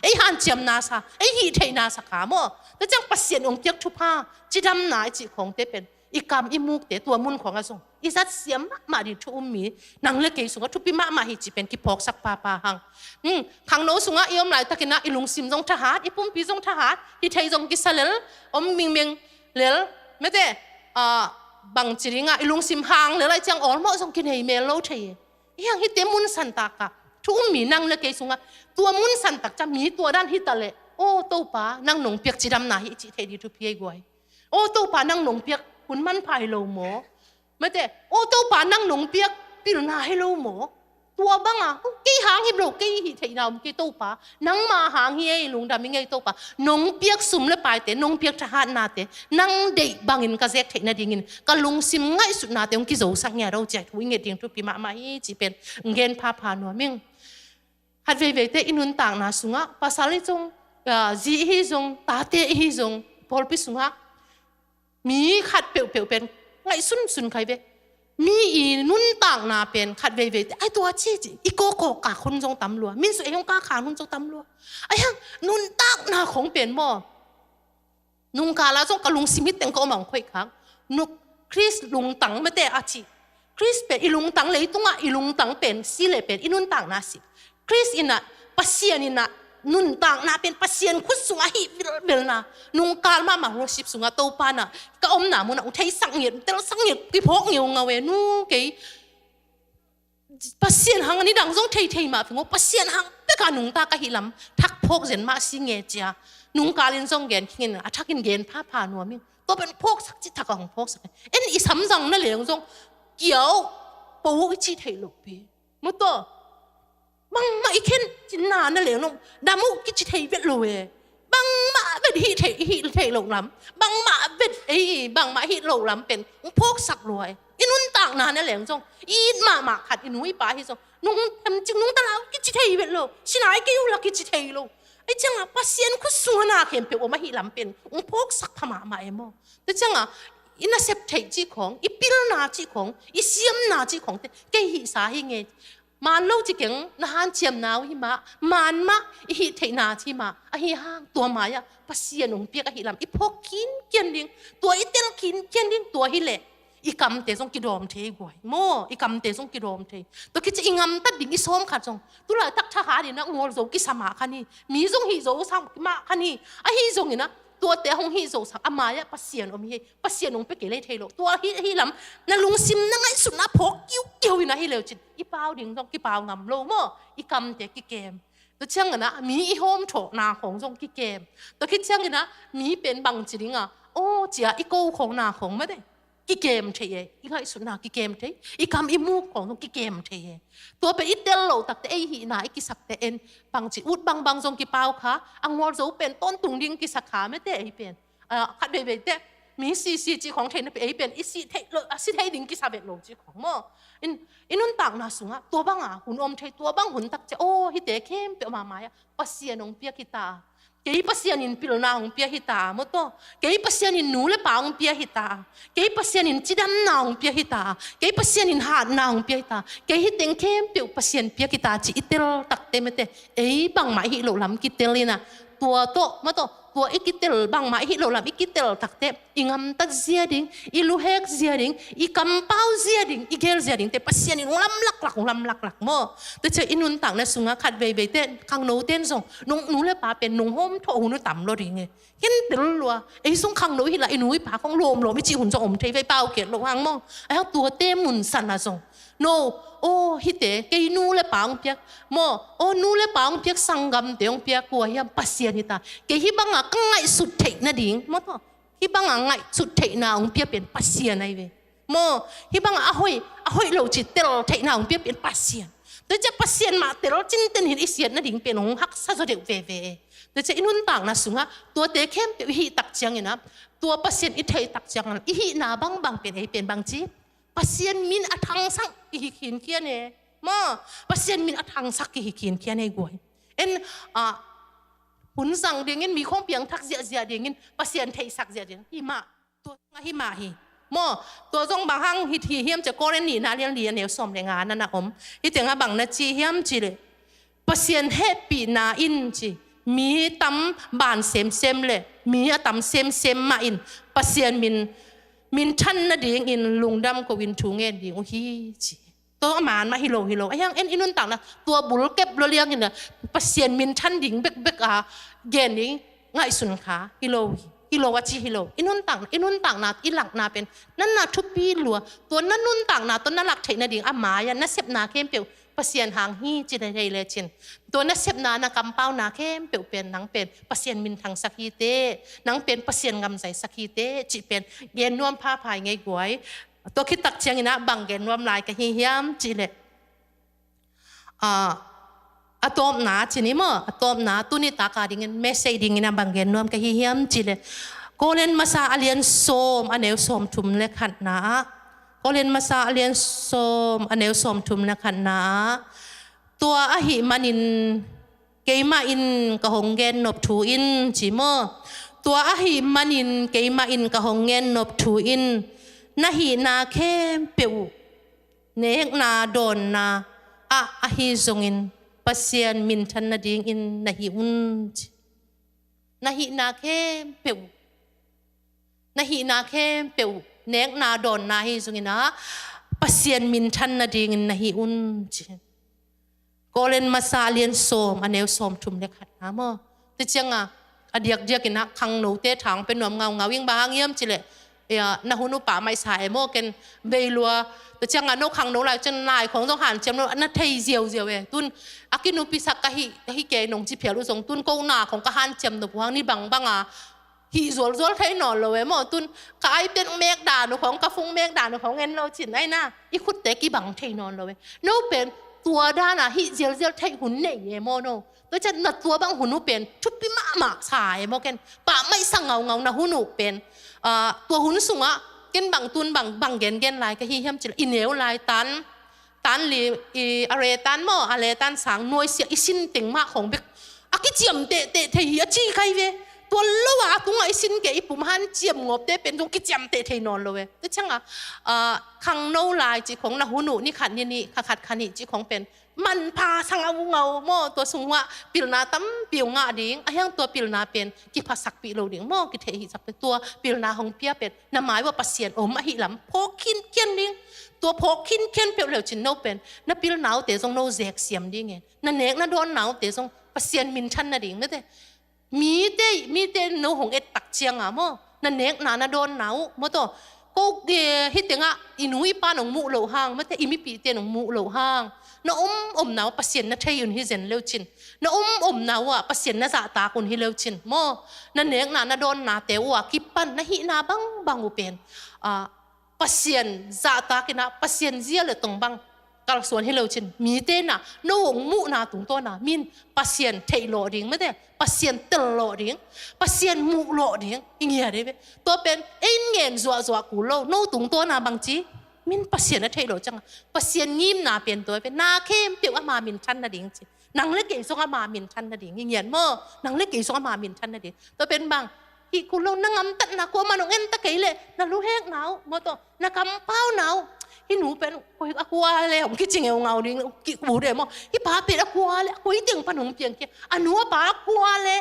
ไอ้ฮันเจียมนาซาไอ้ฮีเทนาสขาโมแต่จังปัสเซียนองเปียกทุพาจีดำนาจีของเตเป็นอีกรรมอีมุกเตตัวมุนของอาสงอีสัตเสียมมาดิทุมีนังเล็กเกยสุงทุพิมาฮิจีเป็นกิพอกสักปาหังขังโนสุงะยอมไหลตะกินะอีลุงซิมจงทหารอีปุ่มปีจงทหารอีไทยจงกิสเลลอมมิงเลลไม่ได้บางจีริงะอีลุงซิมหางเลลไอจังอ๋อมอจงกินให้เมลโลเทยยังฮิตเตมุนสันตากะทุกมีนั่งเล็กเกยสุงะตัวมุนสันตักจะมีตัวด้านฮิตเลโอ้ตัวป้านั่งหนงเปียกจีดำนาฮิจิเทดีทุพีกวยโอ้ตัวป้านั่งหนงเปียกคุณมันพายโลหมอไม่แต่โอ้ตัวป่านั่งหนงเปียกปีนนาให้โลหมอตัวบ้างกี่หางฮิบโลกี่หิเทนาวกี่ตัวป่านั่งมาหางเฮียลุงดำยังไงตัวป่าหนงเปียกสุ่มเลยไปแต่หนงเปียกทหารนาแต่นั่งเด็กบางอินกระเซกเทนดิ่งอินก็ลุงซิมง่ายสุดนาแต่องค์กิโจสักเนี่ยเราแจกวิ่งเงี้ยดิ่งทุกปีมาฮิจีเป็นเงินพาหนัวมิ่งฮัดเวเวแต่อินุนต่างนาสุงะภาษาลิจงจีฮิจงตาเตฮิจง พอลปิสุงะมีขัดเปียวเป็นไงสุนใครเบมีอีนุ่นต่างนาเป็นขัดเวไอตัวชี้จีอีโกโกกาคนจงตำลัวมินสุเองกาขานคนจงตำลัวไอ้ยังนุ่นต่างนาของเป็นบ่นุ่งกาลาจงกะลุงซิมิตเต็งก็มังค่อยค้างนุกคริสลุงตังไม่แต่อาชีคริสเป็นอีลุงตังเลยตุงะอีลุงตังเป็นสิเลยเป็นอีนุ่นต่างนาสิคริสอินะปัสเซียนินะนุ่นต่างนาเป็นปัสเซียนคุดสุงะฮิเบลนะนุ่งกาลมามังโรชิบสุงะโตปานะก็อมหนามุนะอุทัยสังเงียแต่ละสังเงียกี่พกเงียวเงาเวนู่เกยปัสเซียนหังอันนี้ดังจงเทมาถึงว่าปัสเซียนหังเป็นการนุ่งตากะหิลำทักพกเจนมาสิเงียจ้านุ่งกาลินจงเกนขิงอาทักินเกนผ้าหนัวมิงตัวเป็นพกสักจิตทักของพกสักเอ็นอีสำจังนั่นเหลียงจงเกี่ยวปูวิจิเทลุปีมุตโตบังมาอีเข็นจินนานั่นเหลียงน้องดามุกิจิเทเวทโลเวบังมาเวทฮิเทลงลำบังมาเวทบังมาฮิโลลำเป็นพกสักรวยอินุนต่างนานั่นเหลียงจงอีมาขัดอินุยปาฮิจงนุ่งทำจึงนุ่งตะลาวกิจิเทเวทโลชินายกิวลักกิจิเทโลไอ้จังอ่ะปัสเซียนคุสุนาเข็มเปียวมาฮิลำเป็นพกสักพม่ามาเอโมแต่จังอ่ะอินาเซปเทจีของอีปิลนาจีของอีเซียมนาจีของเกหิสาหิเงมาโลจิเก่งนาฮันเจียมนาวหิมะมันมะอีหิเทนาที่มาอะหิห้างตัวมายะปัสเซียนงเปียกอะหิลำอีพกกินเกียนดิงตัวอีเตลกินเกียนดิงตัวหิเละอีกำเตจงกิโดมเทกวยโมอีกำเตจงกิโดมเทตัวคิดจะอีงำตัดดิงอีส้มขัดจงตุลาตักทหารนี่นะงัวโจกิสมาคันนี่มีจงหิโจสังมาคันนี่อะหิจงนี่นะตัวเตะหงฮิโซสักอามายะปัสเซียนอมฮิปัสเซียนงไปเกเลยเทโลตัวฮิลำนั่นลุงซิมนั่งไอ้สุนัขพกกิ้วนะฮิเลวจิตอีเปล่าดิ่งจงกี่เปล่างำโลโมอีกำเตะกี่เกมตัวเชื่องกันนะมีอีโฮมโฉนาของจงกี่เกมตัวคิดเชื่องกันนะมีเป็นบางจิริงอ่ะโอ้เจียอีโก้ของนาของไม่ได้กี่เกมเทยอีกไอ้สุนัขกี่เกมเทยอีกำอีมูของจงกี่เกมเทยตัวเป็นอีเตลโลตักเตะไอหีนาอีกิสักเตเอ็นบางจิอุดบางจงกี่เปล่าค่ะอังวอลโจเป็นต้นตุงดิ่งกิสักขาไม่เตะไอเป็นขัดเบยเตะมีซีจีของเทนเป็นไอเป็นอีซีเทโลซีเทดิ่งกิสับเบ็ดโลจีของโมอินุ่นต่างนาสุงะตัวบ้างหุ่นอมเทตัวบ้างหุ่นตักเจโอฮิเตะเข้มเปียวมาไม้ปัสเซียนงเปียกิตาเกยปัสเซียนินปิลนาของเปียหิตามดโตเกยปัสเซียนินนูเลปาของเปียหิตาเกยปัสเซียนินจิดำนาของเปียหิตาเกยปัสเซียนินหาดนาของเปียหิตาเกยฮิเต็งเข้มเปียวปัสเซียนเปียกิตาจิอิเตลตักเตมเตบังมาฮิโลลำกิเตลินะตัวโตมาโตตัวอีกิเตลบังมาฮิโลลำอีกิเตลตักเตอิงำตัดเสียดิงอีลูเฮกเสียดิงอีกัมเป้าเสียดิงอีเกลเสียดิงเตปัสเซียนินลำลักโมแต่เจอินุนต่างนะสุงะขัดเบยเตขังโนเตนส่งนูเลปาเป็นนงโฮมโถนูต่ำโลดิงเงเห็นเดลลัวไอ้ส่งขังโนฮิละไอ้นูอีปาของโลมไม่จีหุ่นจะอมเทไฟเป้าเกล็ดลงหางมองไอ้ตัวเตมุนสันนะส่งโนโอ้ฮิเตเกยนูเลปางเปียกโมโอ้นูเลปางเปียกสังกัมเตียงเปียกกัวยังปัสเซียนิตาเกยฮิบังอ่ะกังไงสุดเทนะดิ่งโมโตฮิบังอ่ะไงสุดเทนะองเปียเป็นปัสเซียนไอเวโมฮิบังอ่ะอหอยโลจิตเตลเทนะองเปียเป็นปัสเซียนแต่จะปัสเซียนมาเตลจินเตนหินอิเซียนนะดิ่งเป็นองฮักซาโซเดวเวแต่จะอินุนต่างนะสุงะตัวเตเข้มเปียฮิตักเจียงนะตัวปัสเซียนอิเทตักเจียงอิฮินาบังเป็นไอเป็นบางจีปัสเซียนมินอัทังสักอิหิขินเคียนเอมาปัสเซียนมินอัทังสักอิหิขินเคียนเอกวยเอ็นหุ่นสั่งเดียงินมีข้องเปียงทักเสียเดียงินปัสเซียนเทสักเสียเดียงหิมะตัวหิมะหิมาตัวจงบางหังฮิทีเฮียมจะโกเรนนีนาเรียนเหนียวสมแรงงานนั่นนะผมฮิถึงบางนาจีเฮียมจีเลยปัสเซียนเฮปีนาอินจีมีตั้มบานเซมเลยมีตั้มเซมมาอินปัสเซียนมินทันนะดิ่งอินลุงดำกวินทุงเงินดิ่งโอ้ฮีจีตัวอามานมาฮิโลไอ้ยังเอ็นอินุนต่างนะตัวบุลเก็บเลี้ยงนี่นะปัสเซียนมินทันดิ่งเบกเกนดิ่งง่ายสุนขาฮิโลวัชิฮิโลอินุนต่างนะอีหลักนาเป็นนั่นนาทุบปีหลัวตัวนั่นนุนต่างนะตัวนั่นหลักเทนะดิ่งอามายันนั่นเสพนาเข้มเปียวปัสเซียนหางฮีจินในเลจินตัวนั่นเสพนานะกำเป้านาเข้มเปียวเป็นนังเป็นปัสเซียนมินทางสักฮีเตนังเป็นปัสเซียนกำใจสักฮีเตจิเป็นเกนนวมผ้าพายไงกวยตัวคิดตักเชียงนะบางเกนรวมลายกับฮิยามจีเลอะตอมนาจีนี่มั้งอะตอมนาตุนิตากาดิ่งเมสเซดิ่งนะบางเกนรวมกับฮิยามจีเลโกเลนมาซาอเลียนโซมอันเนวโซมทุมเล็กขัดนาโกเลนมาซาอเลียนโซมอันเนวโซมทุมเล็กขัดนาตัวอหิมันินเกยมาอินกะหงเกนนบถูอินจีมั้ง ตัวอาหิมันอินเกยมาอินกะหงเงินนบถูอินนาหินาเข้มเปียวเนกนาโดนนาอาหิจงอินปัสเซียนมินทันนาดิงอินนาหิอุนนาหินาเข้มเปียวนาหินาเข้มเปียวเนกนาโดนนาหิจงอินนะปัสเซียนมินทันนาดิงอินนาหิอุนก็เล่นมาซาเลียนโสมอันเนวโสมทุมเล็กขัดนะมั้งแต่จังเดียกกินนะขังหนูเตะถังเป็นหนวมเงาวิ่งบางเยี่ยมจิเละนาหุนุป่าไม่สายโมกันเบลัวแต่จังนกขังหนูลายจนลายของต้องหันจำนวนนั่นเทียเจียวเว้ยตุนอากินุปิสักกะฮิเกนงจิเพียรุสงตุนกูหน้าของกะหันจำนวนพวกนี้บังฮิจวลไทยนอนเลยมั้งตุนกายเป็นเมฆด่าหนูของกะฟงเมฆด่าหนูของเงินเราจินไอ้น่ะอีคุดเตะกี่บังไทยนอนเลยโนเป็นตัวด้านฮิเจียวไทยหุ่นเนี่ยโมโนตัวจะนัดตัวบางหุ่นเป็นทุบปีมาสายโมกันป่าไม่สั่งเงานะหุ่นเป็นตัวหุ่นสูงอ่ะเกนบังตุนบังเกนลายก็ฮิเฮียมจิอินเนวลายตันลีอะไรตันมั้งอะไรตันสังนวยเสียอิสินติงมาของเบกอากิเจียมเตะเฮียจีใครเวตัวลูกตัวไอสินเกยปุ่มหันเจียมงบเตะเป็นตรงกิเจียมเตะเทนอนเลยแต่ช่างขังโนลายจีของนะหุ่นนี่ขัดนี่ขัดขันนี่จีของเป็นมันพาสังเอาเงาโมตัวสูงว่าปิลนาตั้มปิลงาดิ่งไอ้ยังตัวปิลนาเป็นกิภาษักปิโลดิ่งโมกิเทหิสักเป็นตัวปิลนาของเปียเป็นน้ำหมายว่าปัสเซียนโอมอหิลำโพกินเคียนดิ่งตัวโพกินเคียนเปียวเหลวจินโนเป็นน้ำปิลนาวเตะทรงโนแจกเสียมดิ่งไงนั่นเองนั่นโดนหนาวเตะทรงปัสเซียนมินชันน่ะดิ่งนั่นเองมีเตโนหงเอ็ดตักเชียงอ่ะโมนั่นเองน่ะโดนหนาวโมตัวก็ฮิตเตงอ่ะอินุยป้าหนองมูเหลวห้างไม่แต่อิมิปีเตหนองมูเหลวห้างน้อมหนาวปัสเซียนน่ะเทยุนฮิเซนเลวชินน้อมหนาวอ่ะปัสเซียนน่ะจะตาคุณฮิเลวชินโมนั่นเองน่ะโดนน่ะเตวอ่ะกิปันน่ะฮิน่ะบังอุเป็นปัสเซียนจะตากินะปัสเซียนเจียเลยตรงบังกาลส่วนฮิเลวชินมีเตน่ะน้องมูน่ะตรงตัวน่ะมินปัสเซียนเทโลดิ่งไม่ได้ปัสเซียนเตลโลดิ่งปัสเซียนมูโลดิ่งอย่างเงี้ยได้ไหมตัวเป็นเอ็นเงินจัวกูโลโน้ตรงตัวน่ะบางจีมินปัสเซียนน่ะเทโลจังปัสเซียนยิ้มน่ะเป็นตัวเป็นนาเข้มเปียวอามามินชันน่ะดิ่งจีนางเล็กเก๋ส่งอามามินชันน่ะดิ่งอย่างเงี้ยเมื่อนางเล็กเก๋ส่งอามามินชันน่ะดิ่งตัวเป็นบางอีกูโลนั่งงำตัดน่ะกลัวมันองเอ็นตะเก๋เลยน่ะรู้แห้งหนาวโมโตน่ะกำเป้าหนาวที่หนูเป็นคุยกัวเลยผมคิดจริงเงาดิกิบูเดมที่ป้าเป็นกัวเลยคุยถึงปนมเพียงแค่อันนัวป้ากัวเลย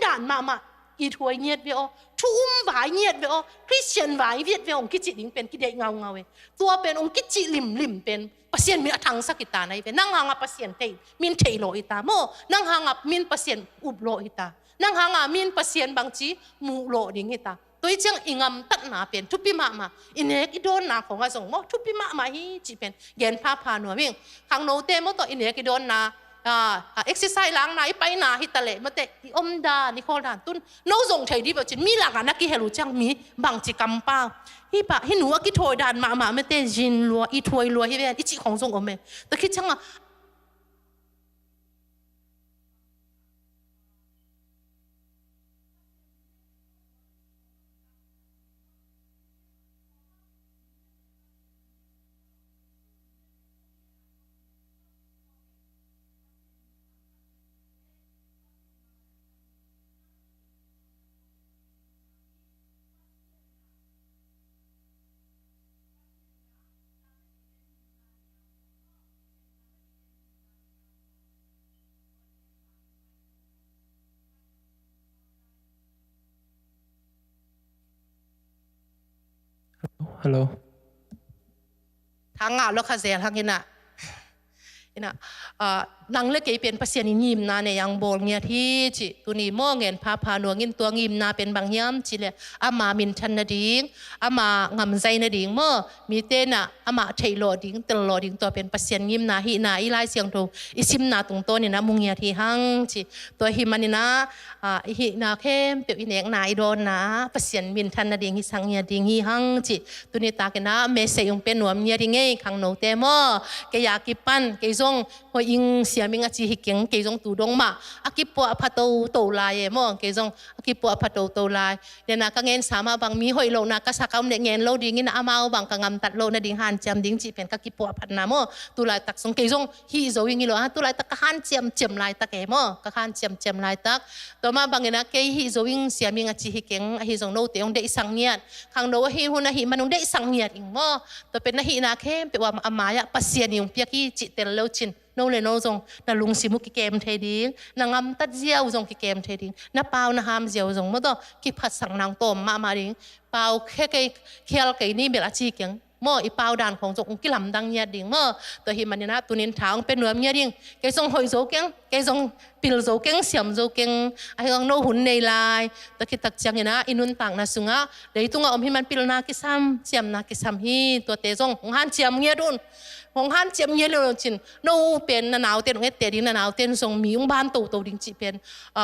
ด่านมาอีถวยเงียดเวอทุ่มหวายเงียดเวอคริสเตียนหวายเวียดเวอองคิดจิดิงเป็นกิเดเงาเวตัวเป็นองคิดจิลิมเป็นปัสเซียนมีทางสักกิตาในเป็นนั่งหางปัสเซียนเทมินเทโลอิตาโมนั่งหางมินปัสเซียนอุบโลอิตานั่งหางมินปัสเซียนบางจีมูโลดิงอิตาตัวจังอิงตัดหนาเป็นทุบปีมาอินเนกอีโดนหนาของอาสงโมทุบปีมาฮีจีเป็นเย็นพาหนัววิ่งขังโนเตมตัวอินเนกอีโดนหนาเอ็กซ์ไซส์ล้างหนาไปหนาฮิตะเละมาเตอีอมดานิโคลดานตุนโนส่งเฉยดีแบบจินมีหลักนักกิเฮลูจังมีบางจิกำเป้าฮิหนูกิถอยดานมาไม่เตจินลัวอีถอยลัวฮิเวนอีจิของส่งอมแต่คิดจังฮัลโหลทางแล้วค่ะเสียทางนี้นะนังเล็กเปลี่ยนปัสเซียนยิ้มนาเนี่ยยังโบลเงียที่จิตัวนี้มองเงินพาหนัวเงินตัวยิ้มนาเป็นบางยามจิเลยอามามินชันนาดิ่งอามางำใจนาดิ่งเมื่อมีเตน่ะอามาเทโลดิ่งเตลโลดิ่งตัวเป็นปัสเซียนยิ้มนาหินาอีไลเสียงตัวอิซิมนาตรงตัวนี่นะมุงเงียที่หังจิตัวหิมันนี่นะหินาเข้มเปียวอินเอกนาอีโดนนะปัสเซียนมินชันนาดิ่งหิสังเงียดิ่งหิหังจิตัวนี้ตากันนะเมเสยงเป็นหนวมเงียดิ่งไงขังโนเตมอแกอยากกิปันแกส่งหัวอิงเสี สียมิงอาจีฮิเก่งเกจงตูดงมาอากิปัวพัตโตลายมอเกจงอากิปัวพัตโตลายเดนักก็เงินสามบางมีหอยโลนักก็สักเอาเงินโลดิ่งนะอามาบางก็งำตัดโลนะดิ่งหันจำดิ่งจีเป็นก็กิปัวพัดนามอตุลายตักสงเกจงฮิโซยิงโลฮะตุลายตักหันจำลายตักมอก็หันจำลายตักต่อมาบางนะเกฮิโซยิงเสียมิงอาจีฮิเก่งฮิโซโนเตองเดสังเนียดขังโนฮิหุนหิมันงเดสังเนียดอิงมอตัวเป็นนะฮินาเข้มเปว่าอามายะปัสเซียนิงเปียกีจิเตลเลวชินโนเลโนจงนาลุงสิมุกิเกมเทดิงนางำตัดเจียวจงกิเกมเทดิงนาเปล่านาหามเจียวจงมดกิพัดสังนางโตมมาดิงเปล่าแค่เคียลไก่นี่เบลอาชีเกียงมออีเปล่าด่านของจงกิลำดังเนียดิงมอตัวหิมันนะตัวนินทางเป็นเนื้อเนียดิงแกจงหอยโจเกียงแกจงปิลโจเกียงเสียมโจเกียงไอ้กองโนหุ่นในลายตะคิดตักจังนะอินุนต่างนาสุงะเดี๋ยวตุงอมหิมันปิลนากิซัมเสียมนากิซัมฮีตัวเตจงหงหันเสียมเงียดุนของฮันเจียมเยลจินโนเป็นนาหนาวเต้นของเอเตดินนาหนาวเต้นส่งมีองบ้านโตดิ่งจีเป็น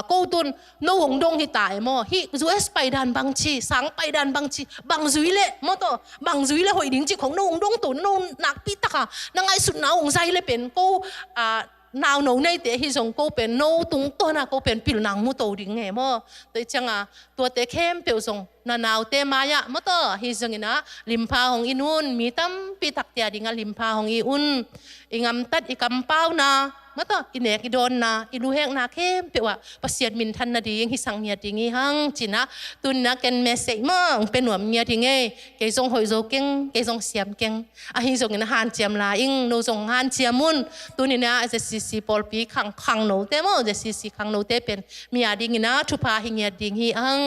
กูตุนโนหงดงที่ตายมอฮิจูเอสไปดันบางชีสังไปดันบางชีบางจุยเล่มอโตบางจุยเล่หอยดิ่งจีของโนหงดงตุนโนนักปีตะค่ะนางไอสุดหนาวหงใจเลยเป็นกูนาวหนาวในเตะฮิส่งกูเป็นโนตุงตัวน่ะกูเป็นปิลนางมุโตดิ่งไงมอแต่จังตัวเตะเข้มเปียวส่งนาหนาวเตมายะมอโตฮิส่งนะลิมพาของอินุนมีตั้มปีตักเตียดิ่งลิมพาของอีอุนอิงำตัดอีกำเป้านะมาต่ออินเนกอิโดนนะอิลูเฮงนาเข้มเปว่าภาษามินทันนาดีฮิสังเมียดิ่งหังจีนะตุนนะเกนเมสเซมองเป็นหนวมเมียดิ่งเกยงหอยโจเก่งเกยงเสียมเก่งฮิส่งนะฮันเจียมลาอิงโนส่งฮันเจียมุนตุนนะจะซีปอลปีขังโนเตมอจะซีขังโนเตเป็นมีอาดิ่งนะทุพาหิงเมียดิ่งหัง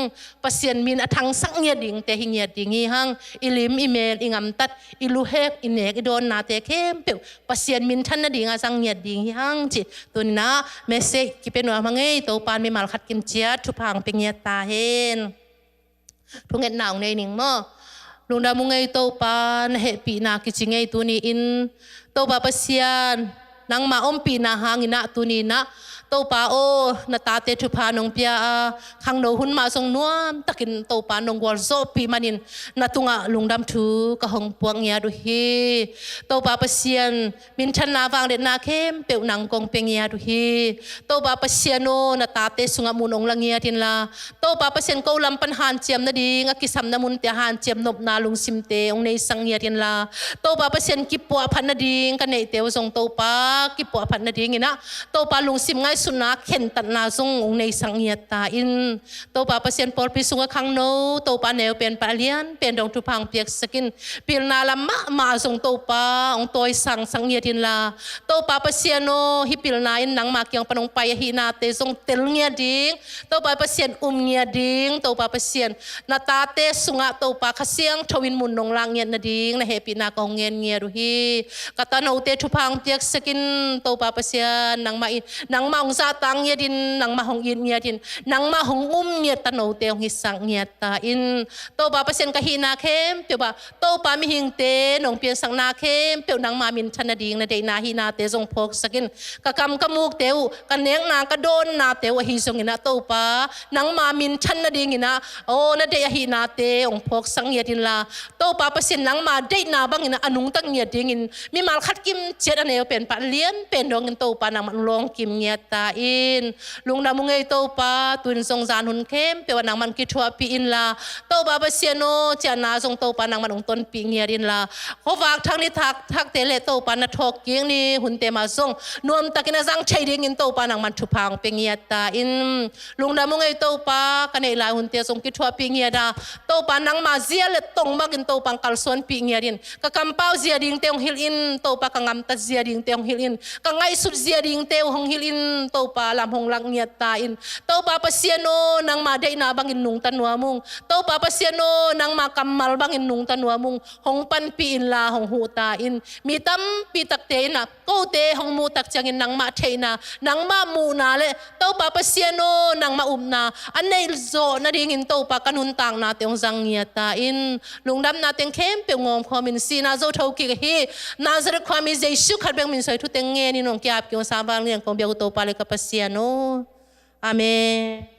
ภาษามินทังสังเมียดิ่งเตหิงเมียดิ่งหังอิลิมอิเมลอิงำตัดอิลูเฮกอินเนกอิโดนนาเตเข้มเปภาษามินทันนาดีสังเมียดิ่งหังจิตุนนะเมสเซกิเป็นว่ามังไงตัวปานมีมาลขัดกิมเจียทุพังเป็นเงียตาเห็นทุกเงินหนาวในหนิงมั้งลุงดามุงไงตัวปานเหตุปีนากิจิงไงตัวนี้อินตัวปาเปเซียนนางมาอมปีนาหางอินะตัวนี้นะตัวปาโอนาตาเตทุพานงเปียขังโนหุ่นมาทรงนัวตะกินตัวปานงวอลโซปีมันินนาตุงะลุงดำทูกะหงปวงเงียดูฮีตัวปาเปเซียนมินชันนาฟังเด็ดนาเข้มเปียวนางกงเปียงเงียดูฮีตัวปาเปเซียโนนาตาเตสุงะมุนองละเงียทินลาตัวปาเปเซียนกูลำปันหันเจียมนาดีงะกิสัมนามุนเตียหันเจียมนบนาลุงซิมเตองในสังเงียทินลาตัวปาเปเซียนกิปัวพันนาดีกันในเตวทรงตัวปากิปัวพันนาดีงินะตัวปาลุงซิมไงสุนัขเข็นตัดนาทรงองในสังเงียตาอินตัวปาเปเซียนปอลพิสุงะขังโนตัวปาเนวเป็นปาเลียนเป็นดงทุพังเปียกสกินปิลนาลามะมาทรงตัวปาองตัวสังเงียทินลาตัวปาเปเซียโนฮิปิลนาอินนังมาเกียงปนงไปฮินาเตทรงเตลเงียดิงตัวปาเปเซียนเงียดิงตัวปาเปเซียนนาตาเตสุงะตัวปาขเสียงทวินมุนนงลางเงียนาดิงนะเฮปินากองเงียดูฮีกตาโนเตทุพังเปียกสกินตัวปาเปเซียนนังมาองซาตังเงียดินนังมาหงอินเงียดินนังมาหงเงียตาโนเตองฮิสังเงียตาอินตัวปาเปเซียนกะฮีนาเข้มเปียว่าตัวปามิหิงเตนงเปียสังนาเข้มเปียวนังมามินชันนาดิงนะเดนาฮีนาเตทรงพกสกินกะกำกะมูกเตวกันเนียงนากะโดนนาเตวฮีทรงอินะตัวปานังมามินชันนาดิงอินะโอนะเดฮีนาเตองพกสังเงียดินลาตัวปาเปเซียนนังมาเดนาบังอินะอนุงตังเงียดิงอินมีมาขัดกิมเจ็ดอันเอวเป็นปะเลียนเป็นดงอินตัวปานังมันลงกิมเงียตาอินลุงดามุงไงตัวปาตุนทรงจานหุ่นเข้มเปว่านังมันกิทัวปีอินลาตัวปาเปเซียโนเจานาทรงตัวปานังมันองต้นปีเงียดินลาเขาฝากทางนี้ทักเตเลตัวปานาทอกเกียงนี่หุ่นเตมาทรงนวมตะกินจังใช้ดิ่งอินตัวปานังมันทุพังปีเงียตาอินลุงดามุงไงตัวปากันในลายหุ่นเตทรงกิทัวปีเงียดาตัวปานังมาเสียเลตรงมากินตัวปังกัลส่วนปีเงียดินกะกำเป้าเสียดิ่งเตงฮิลอินตัวปากะงำตัดเสียดิ่งเตงฮิลอินกะไงสุดเสียดิ่งเตงหงฮิลอินตัวปาลำหงลังเงียตาอินตัวปาเปเซียโนนังมาได้นาบังอินนุงตันวัวมุงตัวปาเปเซียโนนังมากำมัลบังอินนุงตันวัวมุงหงปันปีอินลาหงหูตาอินมีตั้มปีตักเตนะโกเตหงมูตักจังอินนังมาเทนะนังมามูนาเลตัวปาเปเซียโนนังมานาอันในโซนาดิ่งอินตัวปากันุนต่างนาเตงจังเงียตาอินลุงดำนาเตงเข้มเปียงงอมคอมินซีนาโซเท่ากี่ฮีนาซาร์ความมีใจชุกขัดเบงมินสวยทุเตงเงนี่น้องแก่เกี่ยวสามบางเรื่องของเบียกุโตปาเลกับเปเซียโนอาเมน